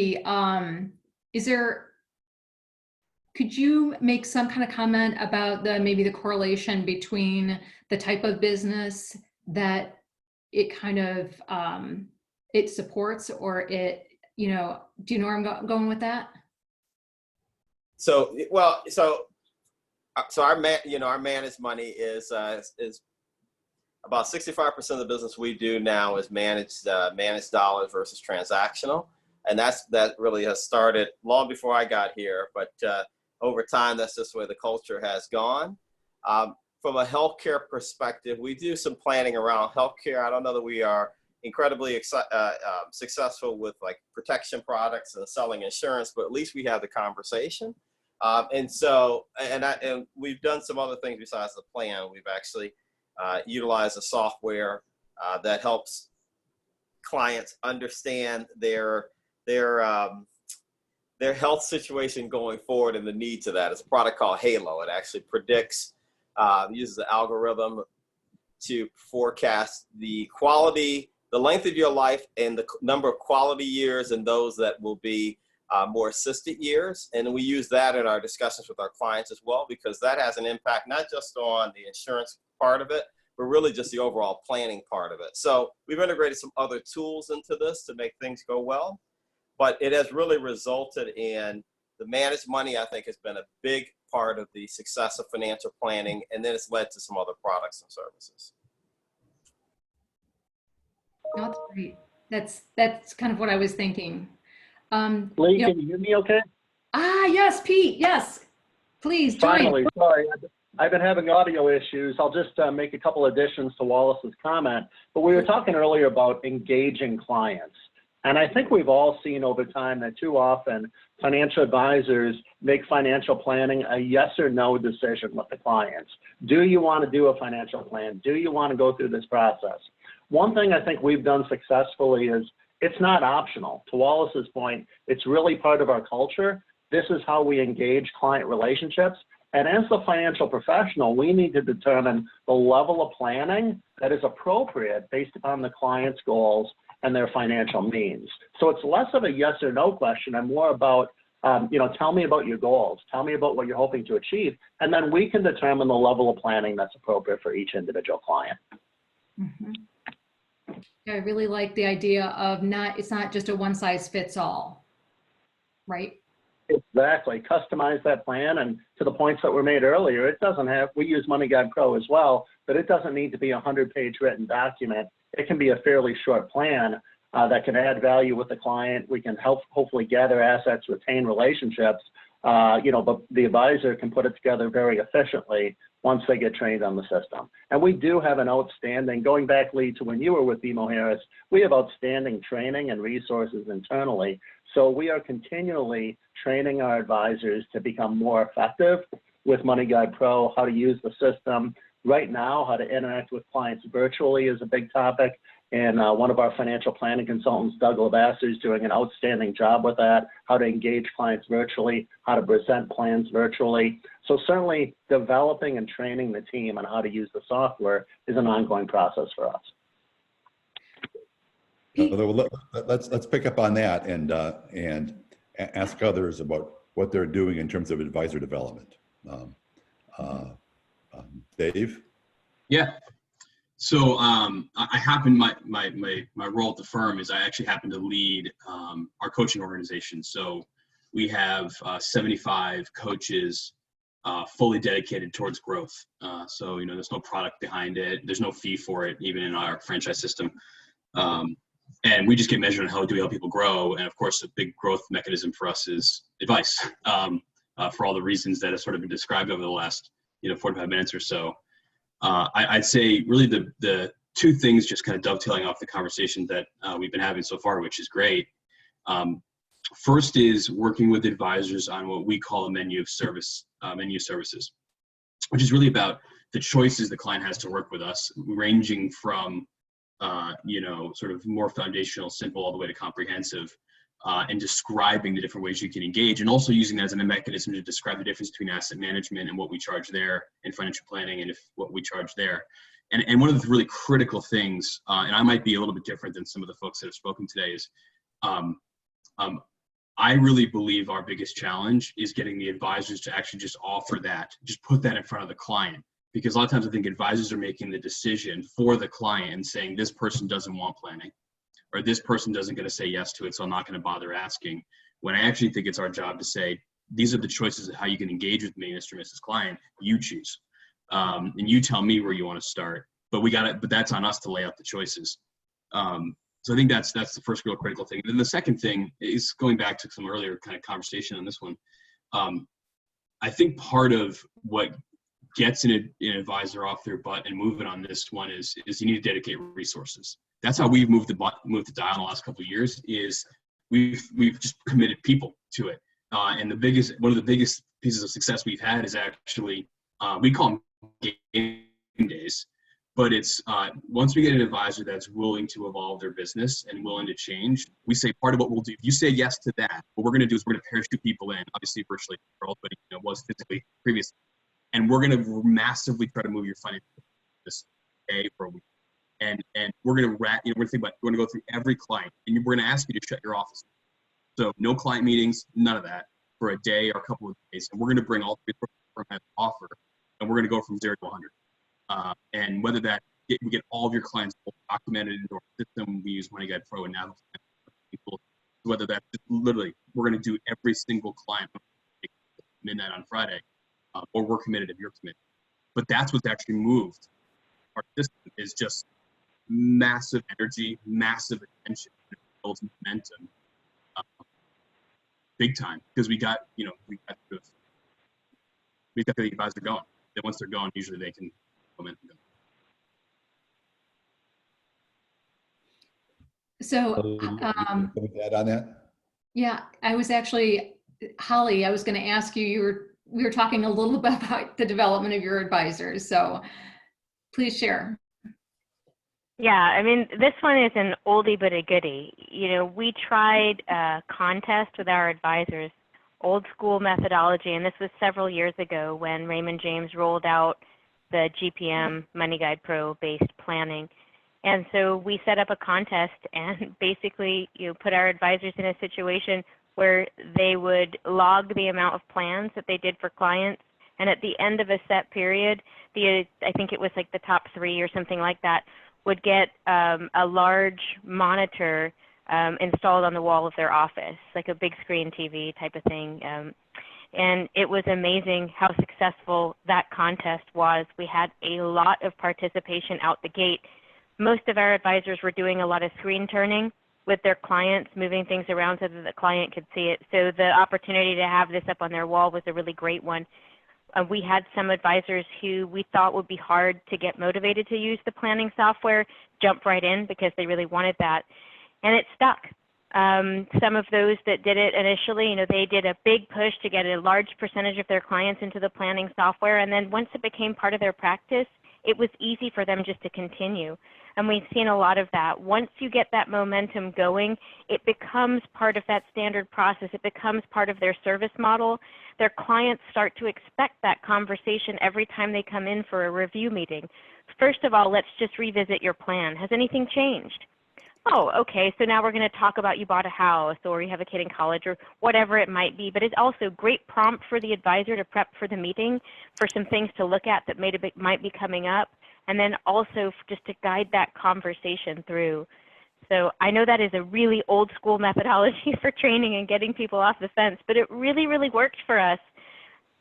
could you make some kind of comment about maybe the correlation between the type of business that it kind of, it supports, or it, do you know where I'm going with that? So, our managed money is about 65% of the business we do now is managed dollars versus transactional. And that really has started long before I got here, but over time, that's just where the culture has gone. From a healthcare perspective, we do some planning around healthcare. I don't know that we are incredibly successful with like protection products and selling insurance, but at least we have the conversation. And we've done some other things besides the plan. We've actually utilized a software that helps clients understand their health situation going forward and the need to that. It's a product called Halo. It actually predicts, uses the algorithm to forecast the quality, the length of your life, and the number of quality years and those that will be more assisted years. And we use that in our discussions with our clients as well, because that has an impact not just on the insurance part of it, but really just the overall planning part of it. So we've integrated some other tools into this to make things go well, but it has really resulted in the managed money, I think, has been a big part of the success of financial planning, and then it's led to some other products and services. That's great. That's kind of what I was thinking. Lee, can you hear me okay? Yes, Pete, yes. Please join. Finally, sorry. I've been having audio issues. I'll just make a couple additions to Wallace's comment. But we were talking earlier about engaging clients. And I think we've all seen over time that too often financial advisors make financial planning a yes or no decision with the clients. Do you want to do a financial plan? Do you want to go through this process? One thing I think we've done successfully is it's not optional. To Wallace's point, it's really part of our culture. This is how we engage client relationships. And as the financial professional, we need to determine the level of planning that is appropriate based upon the client's goals and their financial means. So it's less of a yes or no question and more about, tell me about your goals, tell me about what you're hoping to achieve, and then we can determine the level of planning that's appropriate for each individual client. Mm-hmm. I really like the idea of it's not just a one size fits all, right? Exactly. Customize that plan. And to the points that were made earlier, it doesn't have, we use Money Guide Pro as well, but it doesn't need to be a 100-page written document. It can be a fairly short plan that can add value with the client. We can hopefully gather assets, retain relationships, but the advisor can put it together very efficiently once they get trained on the system. And we do have an outstanding, going back, Lee, to when you were with BMO Harris, we have outstanding training and resources internally. So we are continually training our advisors to become more effective with Money Guide Pro, how to use the system. Right now, how to interact with clients virtually is a big topic. And one of our financial planning consultants, Doug Labasser, is doing an outstanding job with that, how to engage clients virtually, how to present plans virtually. So certainly developing and training the team on how to use the software is an ongoing process for us. Let's pick up on that and ask others about what they're doing in terms of advisor development. Dave? Yeah. So I happen, my role at the firm is I actually happen to lead our coaching organization. So we have 75 coaches fully dedicated towards growth. So, there's no product behind it. There's no fee for it, even in our franchise system. And we just get measured on how do we help people grow. And of course, a big growth mechanism for us is advice for all the reasons that have sort of been described over the last 45 minutes or so. I'd say really the two things, just kind of dovetailing off the conversation that we've been having so far, which is great. First is working with advisors on what we call a menu services, which is really about the choices the client has to work with us, ranging from sort of more foundational, simple, all the way to comprehensive, and describing the different ways you can engage, and also using that as a mechanism to describe the difference between asset management and what we charge there, and financial planning and what we charge there. And one of the really critical things, and I might be a little bit different than some of the folks that have spoken today, is I really believe our biggest challenge is getting the advisors to actually just offer that, just put that in front of the client. Because a lot of times I think advisors are making the decision for the client and saying, this person doesn't want planning, or this person doesn't going to say yes to it, so I'm not going to bother asking. When I actually think it's our job to say, these are the choices of how you can engage with me, Mr. and Mrs. Client, you choose. And you tell me where you want to start, but that's on us to lay out the choices. So I think that's the first real critical thing. And then the second thing is going back to some earlier kind of conversation on this one. I think part of what gets an advisor off their butt and moving on this one is you need to dedicate resources. That's how we've moved the dial in the last couple of years. Is we've just committed people to it. And one of the biggest pieces of success we've had is actually we call them game days, But it's once we get an advisor that's willing to evolve their business and willing to change, we say part of what we'll do. If you say yes to that, what we're going to do is we're going to parachute people in, obviously virtually, but it was physically previously, and we're going to massively try to move your financial this day for a week. And we're going to we're going to think about, we're going to go through every client, and we're going to ask you to shut your office. So no client meetings, none of that for a day or a couple of days, and we're going to bring all three firms have to offer, and we're going to go from 0 to 100. And whether that we get all of your clients documented into our system, we use MoneyGuide Pro and now whether that's literally we're going to do every single client midnight on Friday, or we're committed if you're committed. But that's what's actually moved. Our system is just massive energy, massive attention, and it builds momentum, big time, because we got the advisor going. Then once they're going, usually they can momentum. So, Something to add on that? yeah, I was actually, Holly, I was going to ask you, we were talking a little bit about the development of your advisors. So please share. Yeah, I mean, this one is an oldie but a goodie. We tried a contest with our advisors, old school methodology, and this was several years ago when Raymond James rolled out the GPM MoneyGuide Pro based planning. And so we set up a contest and basically put our advisors in a situation where they would log the amount of plans that they did for clients. And at the end of a set period, I think it was like the top 3 or something like that, would get a large monitor installed on the wall of their office, like a big screen TV type of thing. And it was amazing how successful that contest was. We had a lot of participation out the gate. Most of our advisors were doing a lot of screen turning with their clients, moving things around so that the client could see it. So the opportunity to have this up on their wall was a really great one. We had some advisors who we thought would be hard to get motivated to use the planning software, jump right in because they really wanted that. And it stuck. Some of those that did it initially, they did a big push to get a large percentage of their clients into the planning software. And then once it became part of their practice, it was easy for them just to continue. And we've seen a lot of that. Once you get that momentum going, it becomes part of that standard process. It becomes part of their service model. Their clients start to expect that conversation every time they come in for a review meeting. First of all, let's just revisit your plan. Has anything changed? Oh, okay, so now we're going to talk about you bought a house or you have a kid in college or whatever it might be. But it's also great prompt for the advisor to prep for the meeting for some things to look at that might be coming up. And then also just to guide that conversation through. So I know that is a really old school methodology for training and getting people off the fence, but it really, really works for us.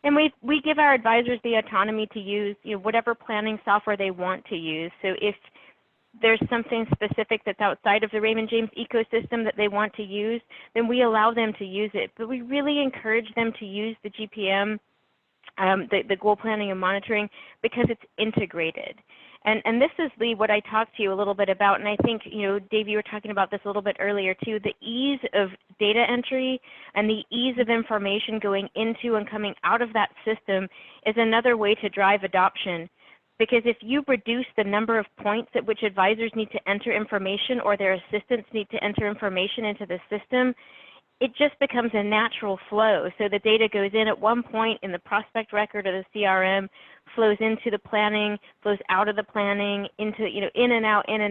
And we give our advisors the autonomy to use whatever planning software they want to use. So if there's something specific that's outside of the Raymond James ecosystem that they want to use, then we allow them to use it. But we really encourage them to use the GPM, the goal planning and monitoring, because it's integrated. And this is, Lee, what I talked to you a little bit about, and I think, Dave, you were talking about this a little bit earlier too, the ease of data entry and the ease of information going into and coming out of that system is another way to drive adoption. Because if you reduce the number of points at which advisors need to enter information or their assistants need to enter information into the system, it just becomes a natural flow. So the data goes in at one point in the prospect record of the CRM, flows into the planning, flows out of the planning, into, in and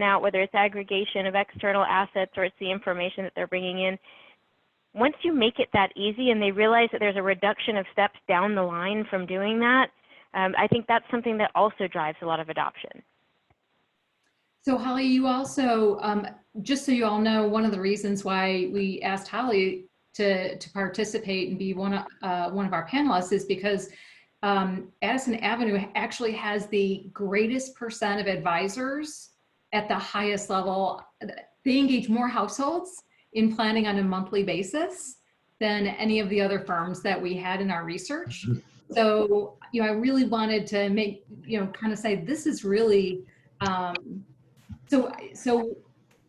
out, whether it's aggregation of external assets or it's the information that they're bringing in. Once you make it that easy and they realize that there's a reduction of steps down the line from doing that, I think that's something that also drives a lot of adoption. So Holly, you also, just so you all know, one of the reasons why we asked Holly to participate and be one of our panelists is because Addison Avenue actually has the greatest percent of advisors at the highest level. They engage more households in planning on a monthly basis than any of the other firms that we had in our research. So, I really wanted to make, kind of say this is really, so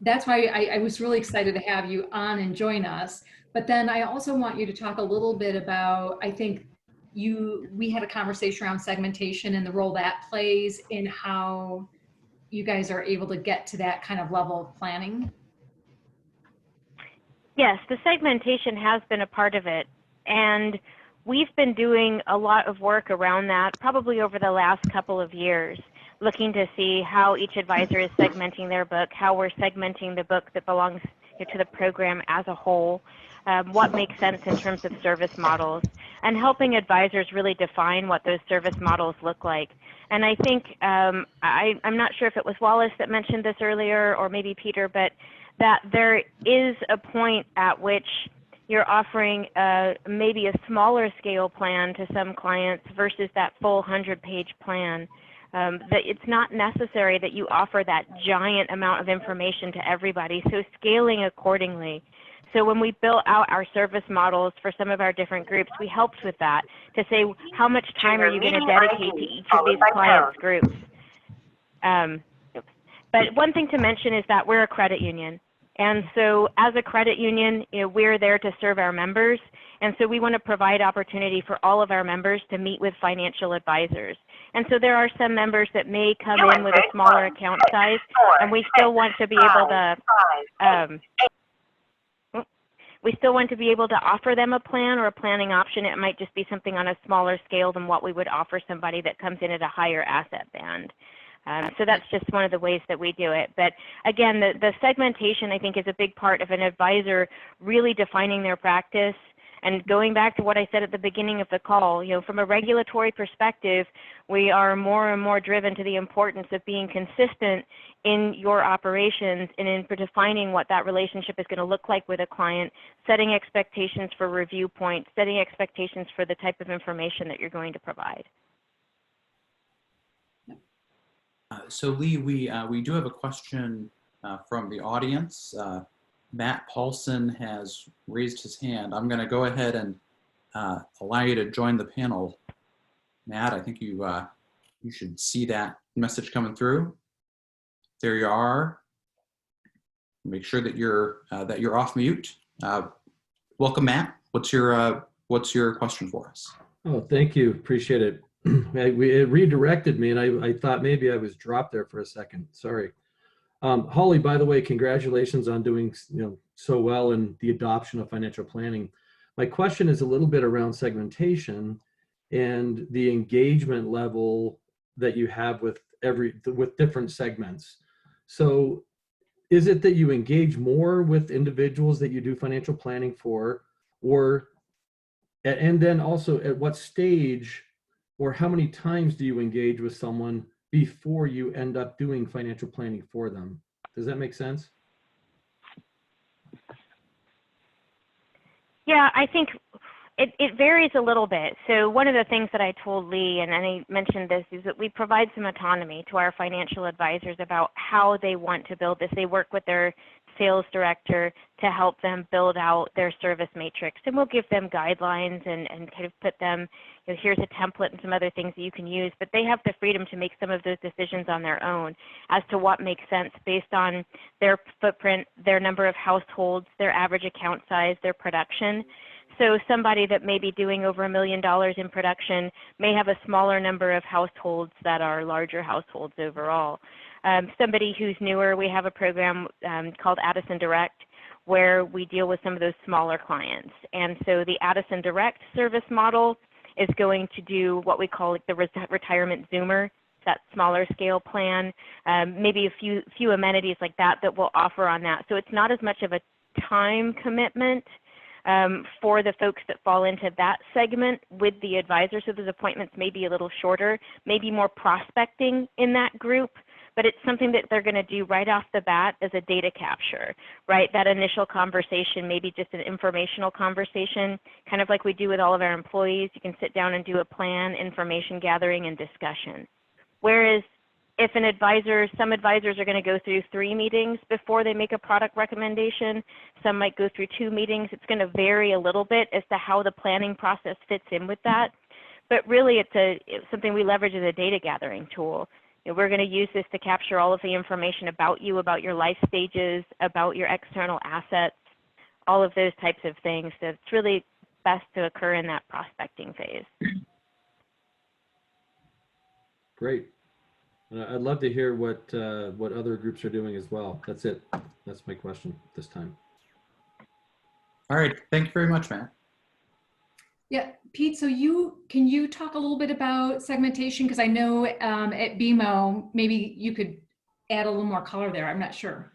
that's why I was really excited to have you on and join us. But then I also want you to talk a little bit about, I think we had a conversation around segmentation and the role that plays in how you guys are able to get to that kind of level of planning? Yes, the segmentation has been a part of it. And we've been doing a lot of work around that probably over the last couple of years, looking to see how each advisor is segmenting their book, how we're segmenting the book that belongs to the program as a whole, what makes sense in terms of service models, and helping advisors really define what those service models look like. And I think, I'm not sure if it was Wallace that mentioned this earlier or maybe Peter, but that there is a point at which you're offering maybe a smaller scale plan to some clients versus that full 100-page plan. That it's not necessary that you offer that giant amount of information to everybody, so scaling accordingly. So when we built out our service models for some of our different groups, we helped with that to say how much time are you going to dedicate to each of these clients' groups. But one thing to mention is that we're a credit union. And so as a credit union, we're there to serve our members. And so we want to provide opportunity for all of our members to meet with financial advisors. And so there are some members that may come in with a smaller account size, and we still want to be able to offer them a plan or a planning option. It might just be something on a smaller scale than what we would offer somebody that comes in at a higher asset band. So that's just one of the ways that we do it. But again, the segmentation, I think, is a big part of an advisor really defining their practice. And going back to what I said at the beginning of the call, from a regulatory perspective, we are more and more driven to the importance of being consistent in your operations and in defining what that relationship is going to look like with a client, setting expectations for review points, setting expectations for the type of information that you're going to provide. So Lee, we do have a question from the audience. Matt Paulson has raised his hand. I'm going to go ahead and allow you to join the panel. Matt, I think you should see that message coming through. There you are. Make sure that you're off mute. Welcome, Matt. What's your question for us? Oh, thank you. Appreciate it. It redirected me, and I thought maybe I was dropped there for a second. Sorry. Holly, by the way, congratulations on doing so well in the adoption of financial planning. My question is a little bit around segmentation and the engagement level that you have with different segments. So is it that you engage more with individuals that you do financial planning for, and then also at what stage or how many times do you engage with someone before you end up doing financial planning for them? Does that make sense? Yeah, I think it varies a little bit. So one of the things that I told Lee, and I mentioned this, is that we provide some autonomy to our financial advisors about how they want to build this. They work with their sales director to help them build out their service matrix. And we'll give them guidelines and kind of put them, here's a template and some other things that you can use, but they have the freedom to make some of those decisions on their own as to what makes sense based on their footprint, their number of households, their average account size, their production. So somebody that may be doing over $1 million in production may have a smaller number of households that are larger households overall. Somebody who's newer, we have a program called Addison Direct, where we deal with some of those smaller clients. And so the Addison Direct service model is going to do what we call the retirement Zoomer, that smaller scale plan, maybe a few amenities like that we'll offer on that. So it's not as much of a time commitment for the folks that fall into that segment with the advisor. So those appointments may be a little shorter, maybe more prospecting in that group, but it's something that they're going to do right off the bat as a data capture, right? That initial conversation, maybe just an informational conversation, kind of like we do with all of our employees. You can sit down and do a plan, information gathering, and discussion. Whereas if some advisors are going to go through 3 meetings before they make a product recommendation. Some might go through 2 meetings. It's going to vary a little bit as to how the planning process fits in with that. But really, it's something we leverage as a data gathering tool. We're going to use this to capture all of the information about you, about your life stages, about your external assets, all of those types of things. So it's really best to occur in that prospecting phase. Great. And I'd love to hear what other groups are doing as well. That's it. That's my question this time. All right. Thank you very much, Matt. Yeah, Pete, so can you talk a little bit about segmentation? Because I know at BMO, maybe you could add a little more color there. I'm not sure.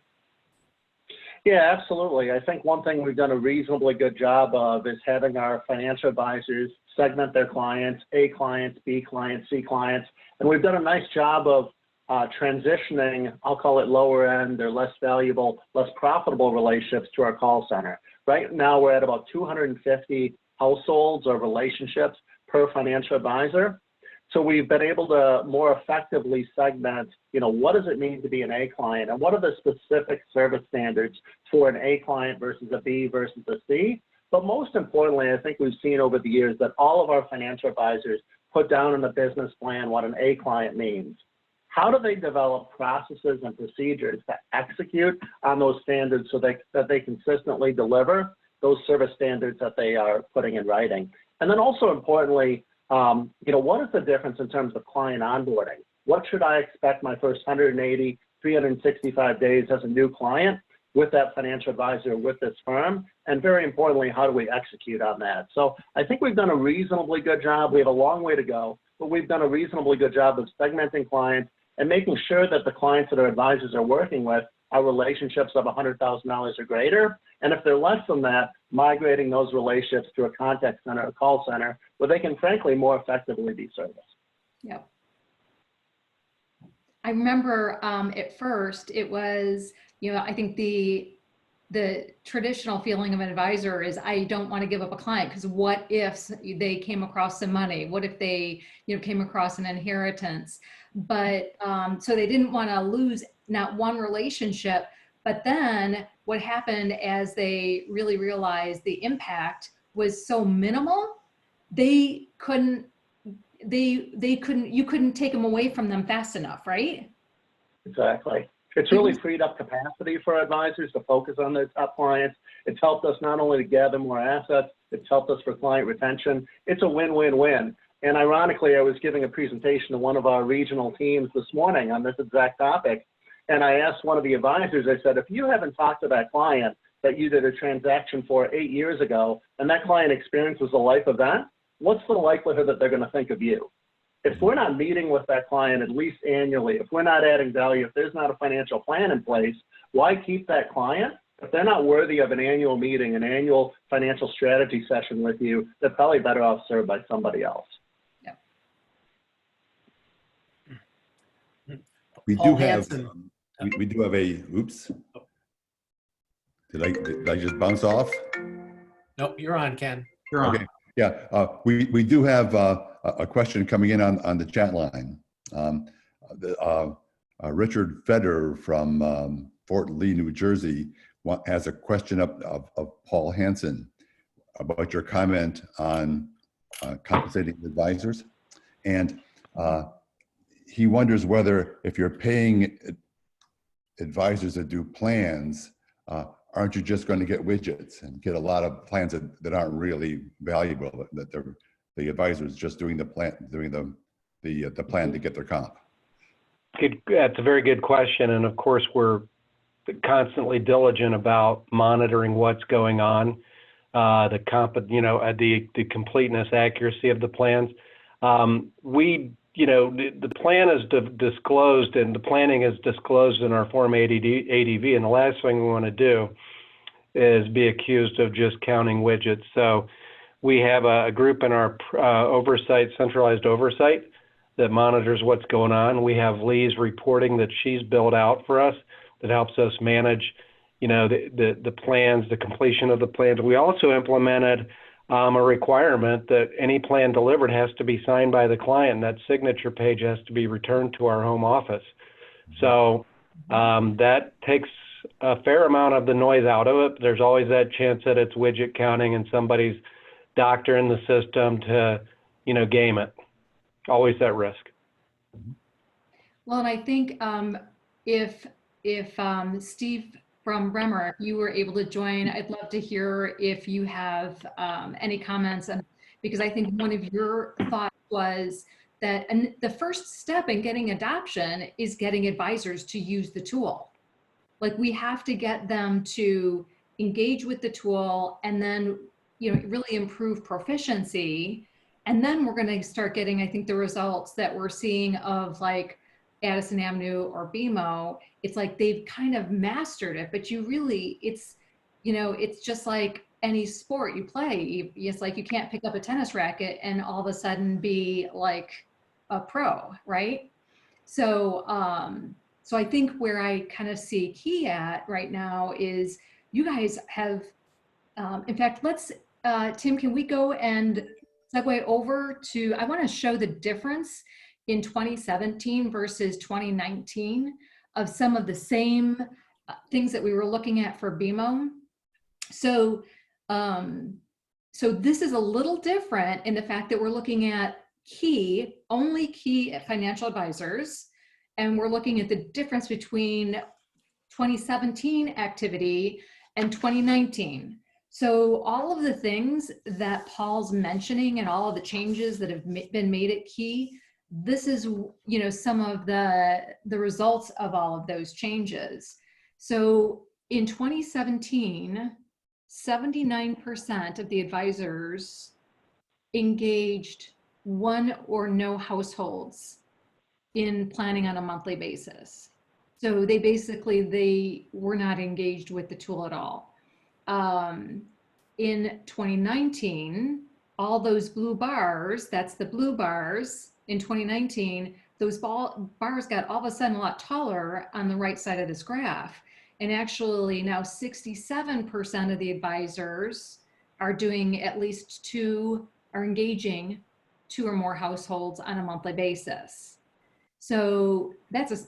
Yeah, absolutely. I think one thing we've done a reasonably good job of is having our financial advisors segment their clients, A clients, B clients, C clients. And we've done a nice job of transitioning, I'll call it lower end or less valuable, less profitable relationships to our call center. Right now, we're at about 250 households or relationships per financial advisor. So we've been able to more effectively segment, what does it mean to be an A client and what are the specific service standards for an A client versus a B versus a C. But most importantly, I think we've seen over the years that all of our financial advisors put down in the business plan what an A client means. How do they develop processes and procedures to execute on those standards so that they consistently deliver those service standards that they are putting in writing? And then also importantly, what is the difference in terms of client onboarding? What should I expect my first 180, 365 days as a new client with that financial advisor, with this firm? And very importantly, how do we execute on that? So I think we've done a reasonably good job. We have a long way to go, but we've done a reasonably good job of segmenting clients and making sure that the clients that our advisors are working with are relationships of $100,000 or greater. And if they're less than that, migrating those relationships to a contact center, a call center, where they can frankly more effectively be serviced. Yep. I remember at first it was, I think the traditional feeling of an advisor is I don't want to give up a client because what if they came across some money? What if they, came across an inheritance? But so they didn't want to lose not one relationship. But then what happened as they really realized the impact was so minimal, you couldn't take them away from them fast enough, right? Exactly. It's really freed up capacity for advisors to focus on their top clients. It's helped us not only to gather more assets, it's helped us for client retention. It's a win-win-win. And ironically, I was giving a presentation to one of our regional teams this morning on this exact topic. And I asked one of the advisors, I said, if you haven't talked to that client that you did a transaction for 8 years ago, and that client experiences a life event, what's the likelihood that they're going to think of you? If we're not meeting with that client at least annually, if we're not adding value, if there's not a financial plan in place, why keep that client? If they're not worthy of an annual meeting, an annual financial strategy session with you, they're probably better off served by somebody else. Yep. We do have, we do have a, oops. Did I just bounce off? Nope, you're on, Ken. You're on. Okay. Yeah, we do have a question coming in on the chat line. Richard Feder from Fort Lee, New Jersey, has a question of Paul Hansen about your comment on compensating advisors. And he wonders whether if you're paying advisors that do plans, aren't you just going to get widgets and get a lot of plans that aren't really valuable, that the advisor is just doing the plan, the plan to get their comp? That's a very good question. And of course, we're constantly diligent about monitoring what's going on, the completeness, accuracy of the plans. The plan is disclosed and the planning is disclosed in our Form ADV, and the last thing we want to do is be accused of just counting widgets. So we have a group in our centralized oversight that monitors what's going on. We have Lee's reporting that she's built out for us that helps us manage, the plans, the completion of the plans. We also implemented a requirement that any plan delivered has to be signed by the client. And that signature page has to be returned to our home office. So that takes a fair amount of the noise out of it. There's always that chance that it's widget counting and somebody's doctoring the system to, game it. Always that risk. Well, and I think if Steve from Bremer, if you were able to join, I'd love to hear if you have any comments, because I think one of your thoughts was that, and the first step in getting adoption is getting advisors to use the tool. Like, we have to get them to engage with the tool and then, really improve proficiency. And then we're going to start getting, I think, the results that we're seeing of like Addison Avenue or BMO. It's like they've kind of mastered it, but it's just like any sport you play. It's like you can't pick up a tennis racket and all of a sudden be like a pro, right? So, so I think where I kind of see Key at right now is you guys have, in fact, let's, Tim, can we go and segue over to, I want to show the difference in 2017 versus 2019 of some of the same things that we were looking at for BMO. So, so this is a little different in the fact that we're looking at only Key financial advisors, and we're looking at the difference between 2017 activity and 2019. So all of the things that Paul's mentioning and all of the changes that have been made at Key, this is, some of the results of all of those changes. So in 2017, 79% of the advisors engaged one or no households in planning on a monthly basis. So they were not engaged with the tool at all. In 2019, all those blue bars, that's the blue bars in 2019, those bars got all of a sudden a lot taller on the right side of this graph. And actually now 67% of the advisors are doing at least are engaging 2 or more households on a monthly basis. So that's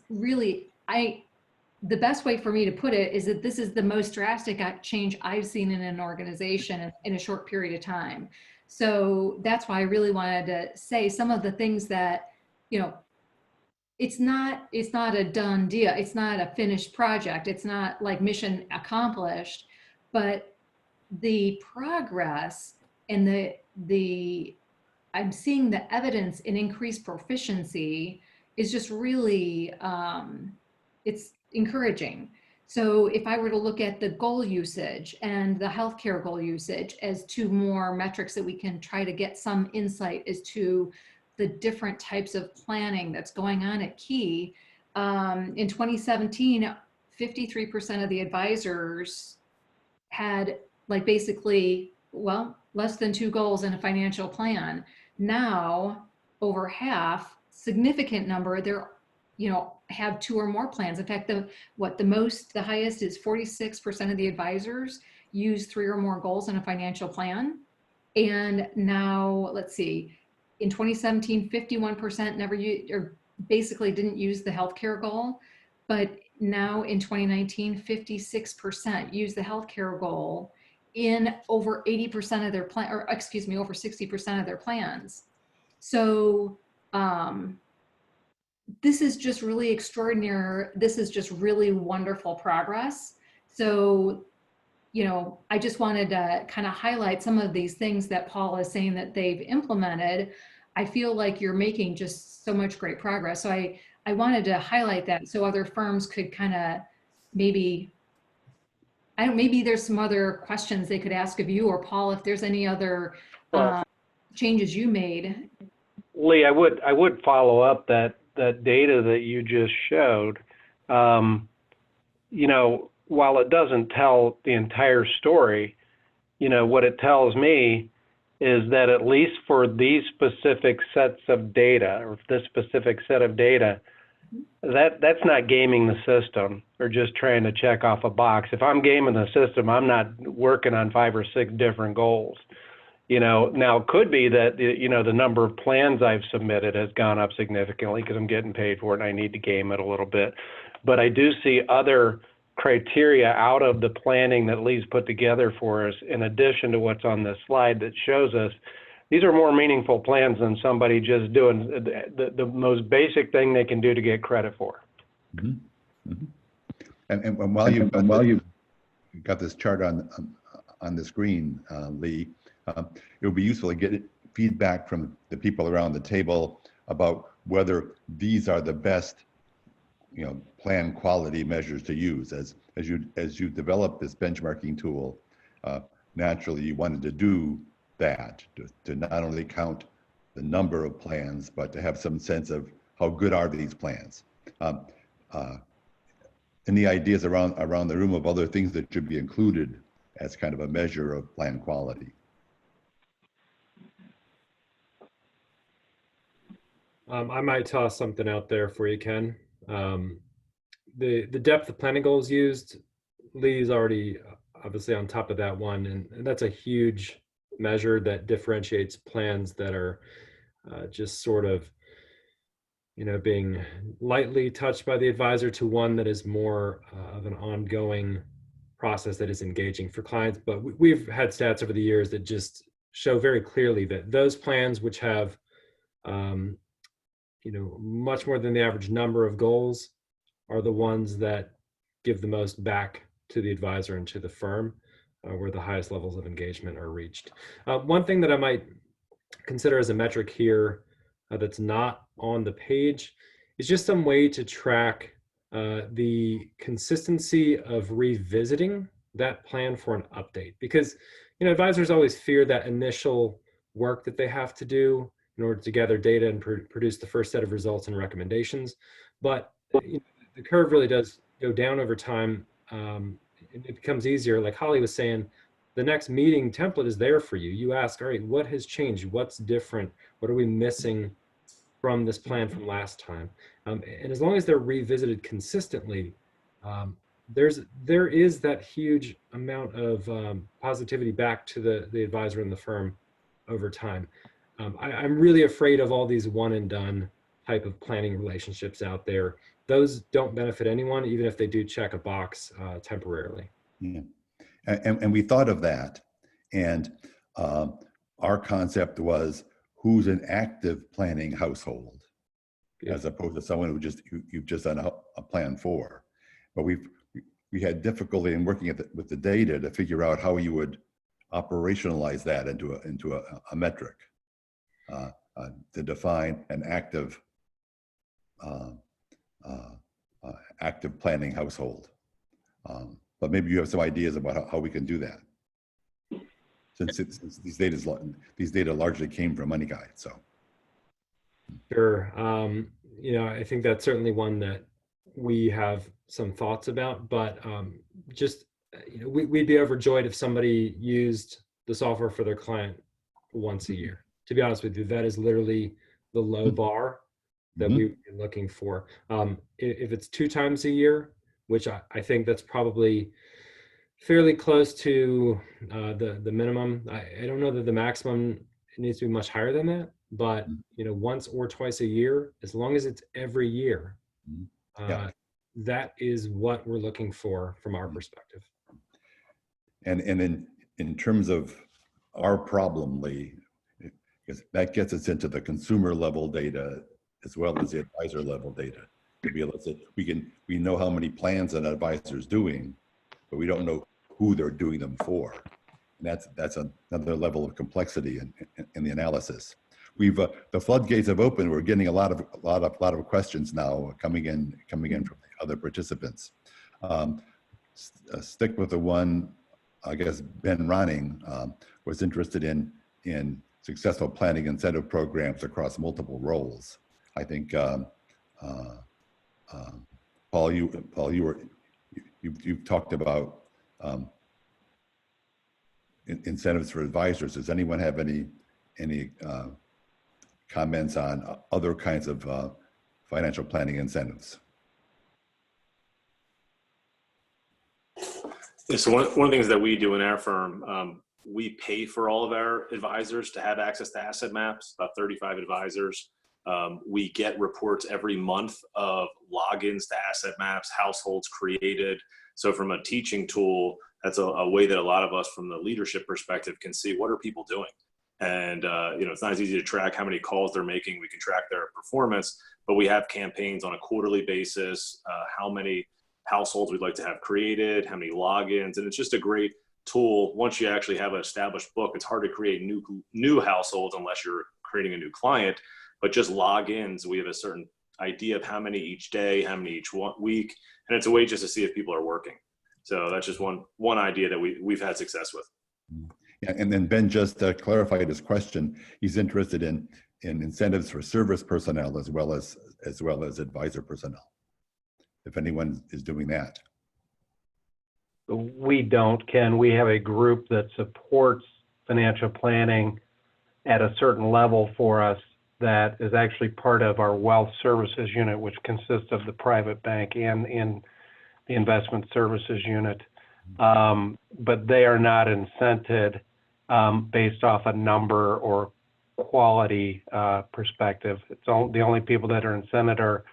the best way for me to put it is that this is the most drastic change I've seen in an organization in a short period of time. So that's why I really wanted to say some of the things that, it's not a done deal. It's not a finished project. It's not like mission accomplished, but the progress and I'm seeing the evidence in increased proficiency is just really, it's encouraging. So if I were to look at the goal usage and the healthcare goal usage as 2 more metrics that we can try to get some insight as to the different types of planning that's going on at Key. In 2017, 53% of the advisors had basically, less than 2 goals in a financial plan. Now, over half, significant number, have 2 or more plans. In fact, the highest is 46% of the advisors use 3 or more goals in a financial plan. And now, let's see, in 2017, 51% never used, or basically didn't use the healthcare goal. But now in 2019, 56% use the healthcare goal in over 80% of their plan, or excuse me, over 60% of their plans. So, this is just really extraordinary. This is just really wonderful progress. So, I just wanted to kind of highlight some of these things that Paul is saying that they've implemented. I feel like you're making just so much great progress. So I wanted to highlight that so other firms could kind of maybe there's some other questions they could ask of you or Paul, if there's any other changes you made. Lee, I would follow up that data that you just showed. While it doesn't tell the entire story, what it tells me is that at least for these specific sets of data, or this specific set of data, that's not gaming the system or just trying to check off a box. If I'm gaming the system, I'm not working on 5 or 6 different goals. Now it could be that, the number of plans I've submitted has gone up significantly because I'm getting paid for it and I need to game it a little bit. But I do see other criteria out of the planning that Lee's put together for us, in addition to what's on this slide that shows us these are more meaningful plans than somebody just doing the most basic thing they can do to get credit for. Mm-hmm. Mm-hmm. And while you've got this chart on the screen, Lee, it would be useful to get feedback from the people around the table about whether these are the best, plan quality measures to use. As you develop this benchmarking tool, naturally you wanted to do that, to not only count the number of plans, but to have some sense of how good are these plans. Any ideas around the room of other things that should be included as kind of a measure of plan quality? I might toss something out there for you, Ken. The depth of planning goals used, Lee's already obviously on top of that one, and that's a huge measure that differentiates plans that are just sort of, being lightly touched by the advisor to one that is more of an ongoing process that is engaging for clients. But we've had stats over the years that just show very clearly that those plans which have much more than the average number of goals are the ones that give the most back to the advisor and to the firm, where the highest levels of engagement are reached. One thing that I might consider as a metric here that's not on the page is just some way to track the consistency of revisiting that plan for an update. Because advisors always fear that initial work that they have to do in order to gather data and produce the first set of results and recommendations. But the curve really does go down over time. It becomes easier. Like Holly was saying, the next meeting template is there for you. You ask, all right, what has changed? What's different? What are we missing from this plan from last time? And as long as they're revisited consistently, there is that huge amount of positivity back to the advisor and the firm over time. I'm really afraid of all these one and done type of planning relationships out there. Those don't benefit anyone, even if they do check a box temporarily. Yeah, and we thought of that, and our concept was who's an active planning household, as opposed to someone you've just done a plan for. But we had difficulty in working with the data to figure out how you would operationalize that into a metric to define an active active planning household. But maybe you have some ideas about how we can do that, since these data largely came from Money Guide. So sure, I think that's certainly one that we have some thoughts about. But just we'd be overjoyed if somebody used the software for their client once a year. To be honest with you, that is literally the low bar that we would be looking for. If it's 2 times a year, which I think that's probably fairly close to the minimum. I don't know that the maximum needs to be much higher than that, but once or twice a year, as long as it's every year, that is what we're looking for from our perspective. And in terms of our problem, Lee, because that gets us into the consumer level data as well as the advisor level data. To be able to say, we know how many plans an advisor is doing, but we don't know who they're doing them for. And that's another level of complexity in the analysis. The floodgates have opened. We're getting a lot of questions now coming in from the other participants. Stick with the one, I guess Ben Ronning was interested in successful planning incentive programs across multiple roles. I think Paul, you've talked about incentives for advisors. Does anyone have any comments on other kinds of financial planning incentives? Yeah, so one of the things that we do in our firm, we pay for all of our advisors to have access to asset maps, about 35 advisors. We get reports every month of logins to asset maps, households created. So from a teaching tool, that's a way that a lot of us from the leadership perspective can see what are people doing. And it's not as easy to track how many calls they're making. We can track their performance, but we have campaigns on a quarterly basis, how many households we'd like to have created, how many logins, and it's just a great tool. Once you actually have an established book, it's hard to create new households unless you're creating a new client. but just logins. We have a certain idea of how many each day, how many each week, and it's a way just to see if people are working. So that's just one idea that we've had success with. Yeah, and then Ben just clarified his question. He's interested in incentives for service personnel as well as advisor personnel, if anyone is doing that. We don't, Ken. We have a group that supports financial planning at a certain level for us that is actually part of our wealth services unit, which consists of the private bank and the investment services unit. But they are not incented based off a number or quality perspective. The only people that are incented are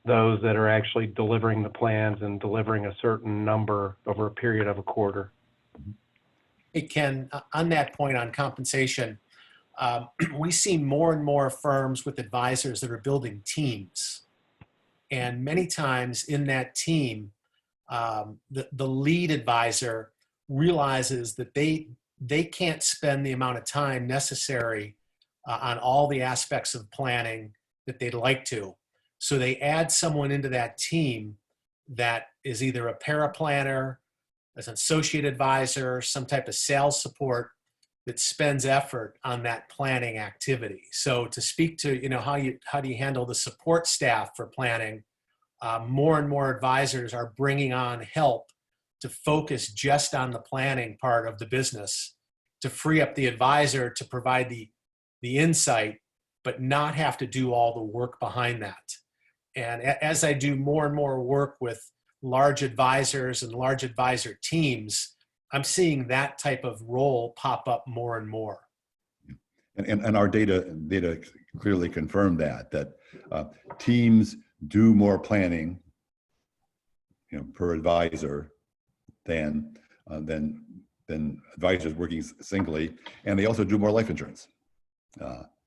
those that are actually delivering the plans and delivering a certain number over a period of a quarter. Hey, Ken, on that point on compensation, we see more and more firms with advisors that are building teams. And many times in that team, the lead advisor realizes that they can't spend the amount of time necessary on all the aspects of planning that they'd like to. So they add someone into that team that is either a paraplanner, as an associate advisor, some type of sales support that spends effort on that planning activity. So to speak to, how do you handle the support staff for planning, more and more advisors are bringing on help to focus just on the planning part of the business, to free up the advisor to provide the insight, but not have to do all the work behind that. And as I do more and more work with large advisors and large advisor teams, I'm seeing that type of role pop up more and more. And our data clearly confirm that teams do more planning, per advisor than advisors working singly, and they also do more life insurance.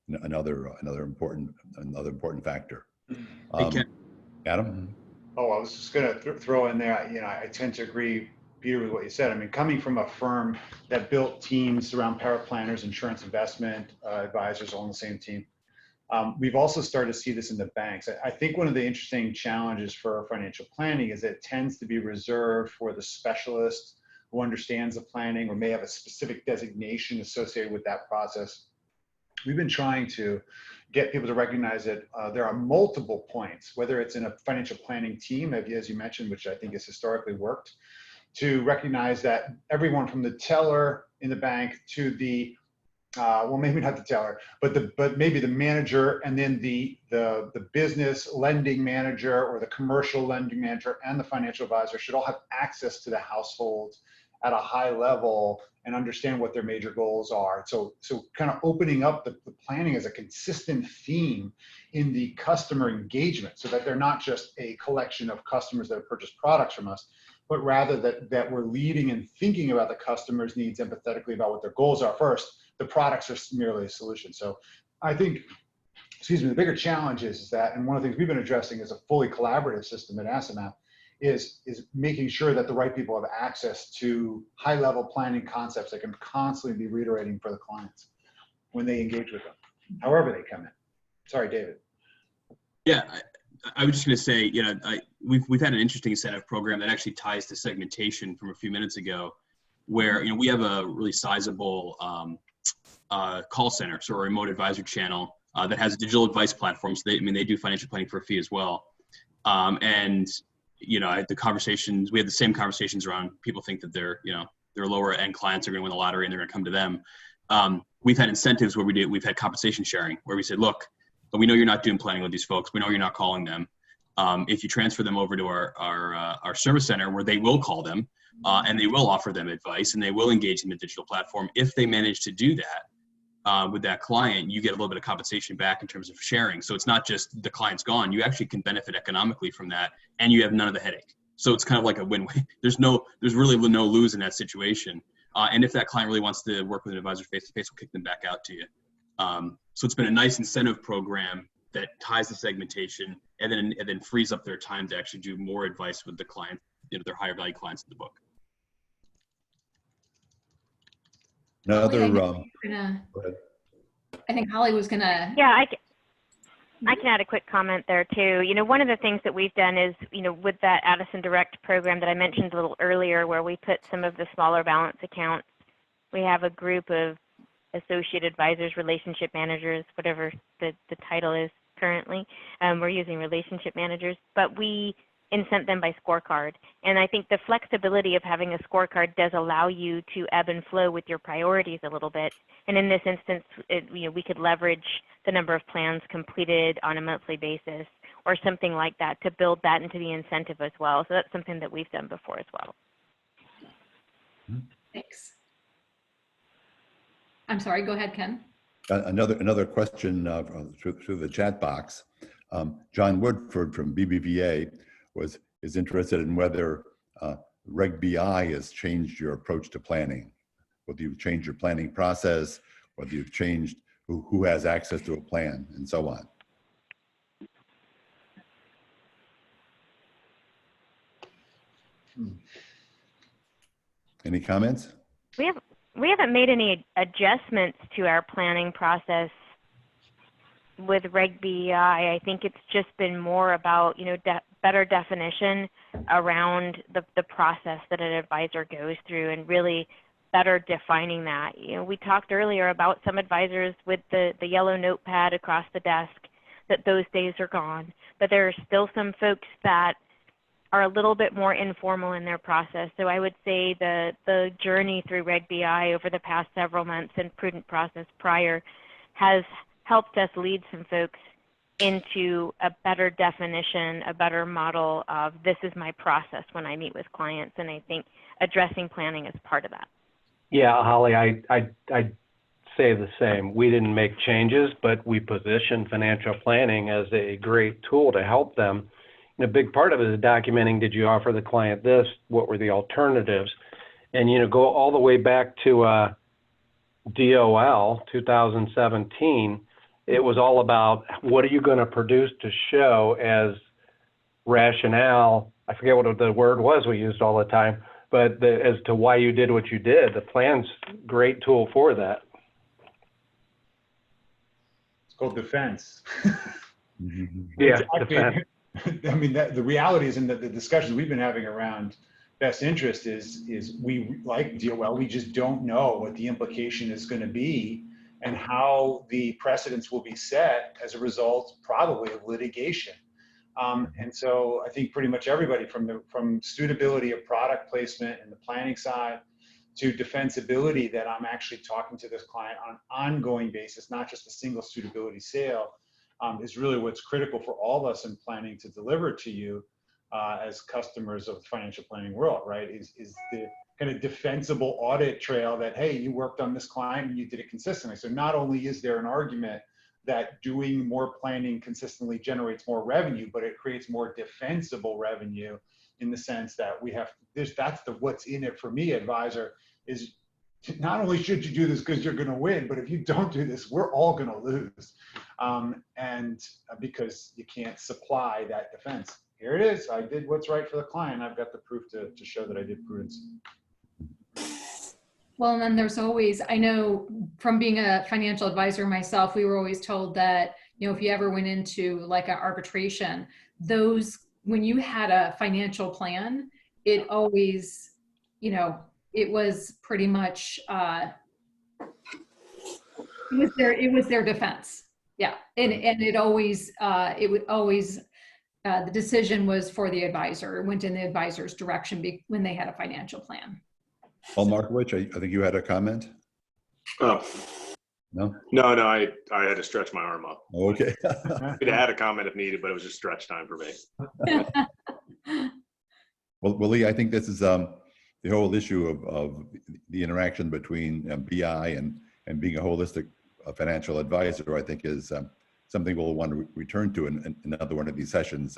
Another important factor. Adam? Oh, I was just going to throw in there, I tend to agree, Peter, with what you said. I mean, coming from a firm that built teams around paraplanners, insurance investment advisors all on the same team, we've also started to see this in the banks. I think one of the interesting challenges for financial planning is it tends to be reserved for the specialist who understands the planning or may have a specific designation associated with that process. We've been trying to get people to recognize that there are multiple points, whether it's in a financial planning team, as you mentioned, which I think has historically worked, to recognize that everyone from the teller in the bank to the, well, maybe not the teller, but maybe the manager, and then the business lending manager or the commercial lending manager and the financial advisor should all have access to the household at a high level and understand what their major goals are. So kind of opening up the planning as a consistent theme in the customer engagement, so that they're not just a collection of customers that have purchased products from us, but rather that we're leading and thinking about the customer's needs empathetically about what their goals are first. The products are merely a solution. So I think, the bigger challenge is that, and one of the things we've been addressing is a fully collaborative system at AssetMap, is making sure that the right people have access to high-level planning concepts that can constantly be reiterating for the clients when they engage with them, however they come in. Sorry, David. Yeah, I was just going to say, we've had an interesting incentive program that actually ties to segmentation from a few minutes ago, where we have a really sizable call center, so a remote advisor channel that has a digital advice platform. So they do financial planning for a fee as well, and the conversations, we had the same conversations around people think that their lower end clients are going to win the lottery and they're going to come to them. We've had incentives where we've had compensation sharing, where we said, look, we know you're not doing planning with these folks. We know you're not calling them. If you transfer them over to our service center, where they will call them and they will offer them advice and they will engage them in the digital platform. If they manage to do that with that client, you get a little bit of compensation back in terms of sharing. So it's not just the client's gone. You actually can benefit economically from that, and you have none of the headache. So it's kind of like a win-win. There's really no lose in that situation. And if that client really wants to work with an advisor face-to-face, we'll kick them back out to you. So it's been a nice incentive program that ties the segmentation and then frees up their time to actually do more advice with the client, their higher value clients in the book. Another, I think Holly was gonna. Yeah, I can add a quick comment there too. You know, one of the things that we've done is, you know, with that Addison Direct program that I mentioned a little earlier, where we put some of the smaller balance accounts, we have a group of associate advisors, relationship managers, whatever the title is currently. We're using relationship managers, but we incent them by scorecard. And I think the flexibility of having a scorecard does allow you to ebb and flow with your priorities a little bit. And in this instance, you know, we could leverage the number of plans completed on a monthly basis or something like that to build that into the incentive as well. So that's something that we've done before as well. Thanks. I'm sorry, go ahead, Ken. Another question through the chat box. John Woodford from BBVA is interested in whether Reg BI has changed your approach to planning, whether you've changed your planning process, whether you've changed who has access to a plan, and so on. Any comments? We haven't made any adjustments to our planning process with Reg BI. I think it's just been more about, you know, better definition around the process that an advisor goes through and really better defining that. You know, we talked earlier about some advisors with the yellow notepad across the desk, that those days are gone, but there are still some folks that are a little bit more informal in their process. So I would say the journey through Reg BI over the past several months and prudent process prior has helped us lead some folks into a better definition, a better model of this is my process when I meet with clients. And I think addressing planning is part of that. Yeah, Holly, I'd say the same. We didn't make changes, but we positioned financial planning as a great tool to help them. And a big part of it is documenting, did you offer the client this? What were the alternatives? And, you know, go all the way back to DOL 2017. It was all about what are you going to produce to show as rationale. I forget what the word was we used all the time, but as to why you did what you did. The plan's a great tool for that. It's called defense. Yeah, exactly. defense. I mean, the reality is in the discussions we've been having around best interest is we like DOL, we just don't know what the implication is going to be and how the precedents will be set as a result, probably, of litigation. And so I think pretty much everybody from suitability of product placement and the planning side to defensibility, that I'm actually talking to this client on an ongoing basis, not just a single suitability sale, is really what's critical for all of us in planning to deliver to you as customers of the financial planning world, right? Is the kind of defensible audit trail that, hey, you worked on this client and you did it consistently. So not only is there an argument that doing more planning consistently generates more revenue, but it creates more defensible revenue in the sense that we have this, that's the what's in it for me advisor, is not only should you do this because you're going to win, but if you don't do this, we're all going to lose. And because you can't supply that defense. Here it is. I did what's right for the client. I've got the proof to show that I did prudence. Well, and then there's always, I know from being a financial advisor myself, we were always told that, you know, if you ever went into like an arbitration, those, when you had a financial plan, it always, you know, it was pretty much, it was their defense. Yeah. And it always, it would always, the decision was for the advisor. It went in the advisor's direction when they had a financial plan. Paul Markowitz, I think you had a comment? Oh. No? No, I had to stretch my arm up. Okay. I'd had a comment if needed, but it was just stretch time for me. Well, Lee, I think this is the whole issue of the interaction between BI and being a holistic financial advisor, I think is something we'll want to return to in another one of these sessions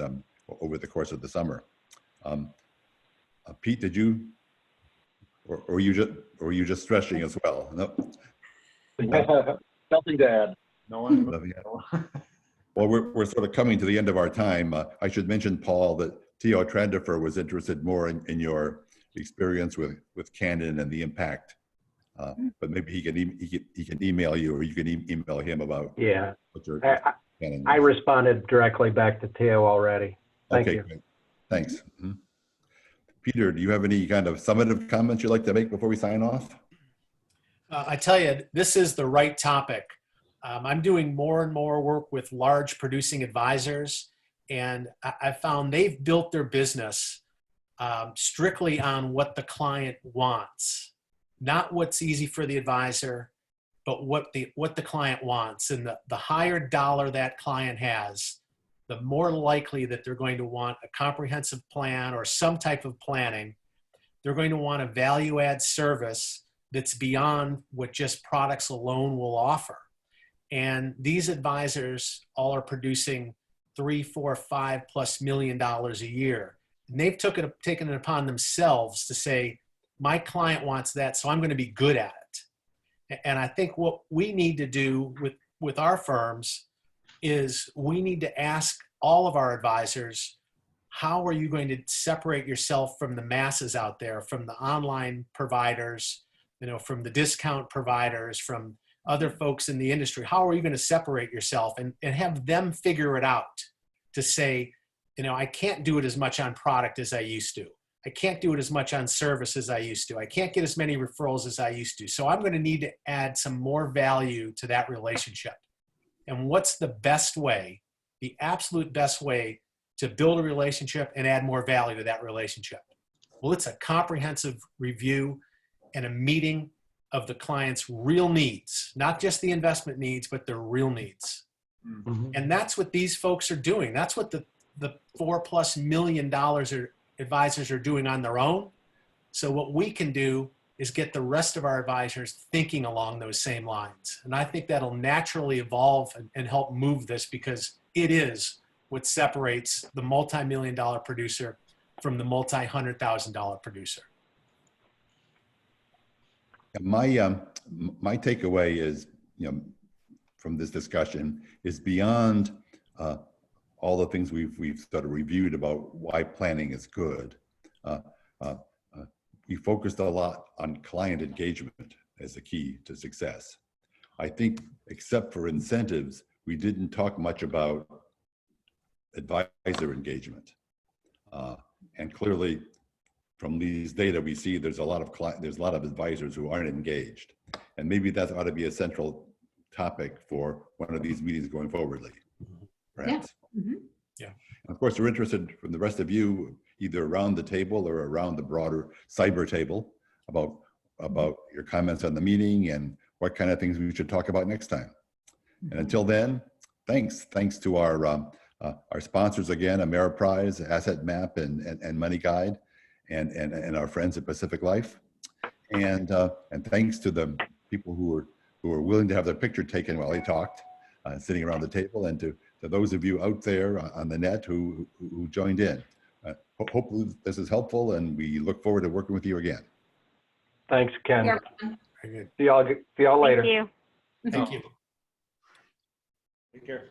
over the course of the summer. Pete, did you, or were you just stretching as well? No. Nothing to add. No one. Well, we're sort of coming to the end of our time. I should mention, Paul, that Theo Trandifer was interested more in your experience with Canon and the impact. But maybe he can email you, or you can email him about. Yeah. I responded directly back to Theo already. Thank Okay, you. great. Thanks. Mhm. Peter, do you have any kind of summative comments you'd like to make before we sign off? I tell you, this is the right topic. I'm doing more and more work with large producing advisors, and I found they've built their business strictly on what the client wants, not what's easy for the advisor, but what the client wants. And the higher dollar that client has, the more likely that they're going to want a comprehensive plan or some type of planning. They're going to want a value add service that's beyond what just products alone will offer. And these advisors all are producing $3, $4, $5+ million a year. And they've taken it upon themselves to say, my client wants that, so I'm going to be good at it. And I think what we need to do with our firms is we need to ask all of our advisors, how are you going to separate yourself from the masses out there, from the online providers, from the discount providers, from other folks in the industry? How are you going to separate yourself and have them figure it out to say, I can't do it as much on product as I used to. I can't do it as much on service as I used to. I can't get as many referrals as I used to. So I'm going to need to add some more value to that relationship. And what's the best way, the absolute best way to build a relationship and add more value to that relationship? Well, it's a comprehensive review and a meeting of the client's real needs, not just the investment needs, but their real needs. Mm-hmm. And that's what these folks are doing. That's what the $4+ million advisors are doing on their own. So what we can do is get the rest of our advisors thinking along those same lines. And I think that'll naturally evolve and help move this, because it is what separates the multi-million-dollar producer from the multi-$100,000 producer. My takeaway is, from this discussion is beyond all the things we've sort of reviewed about why planning is good. We focused a lot on client engagement as a key to success. I think, except for incentives, we didn't talk much about advisor engagement. And clearly, from these data, we see there's a lot of advisors who aren't engaged, and maybe that ought to be a central topic for one of these meetings going forwardly, perhaps. Yeah. Mm-hmm. Yeah. Of course, we're interested from the rest of you, either around the table or around the broader cyber table, about your comments on the meeting and what kind of things we should talk about next time. And until then, thanks to our sponsors again, Ameriprise, Asset Map, and Money Guide, and our friends at Pacific Life, and thanks to the people who were willing to have their picture taken while they talked, sitting around the table, and to those of you out there on the net who joined in. Hopefully this is helpful, and we look forward to working with you again. Thanks, Ken. Yeah. See y'all later. Thank you. Thank you. Take care.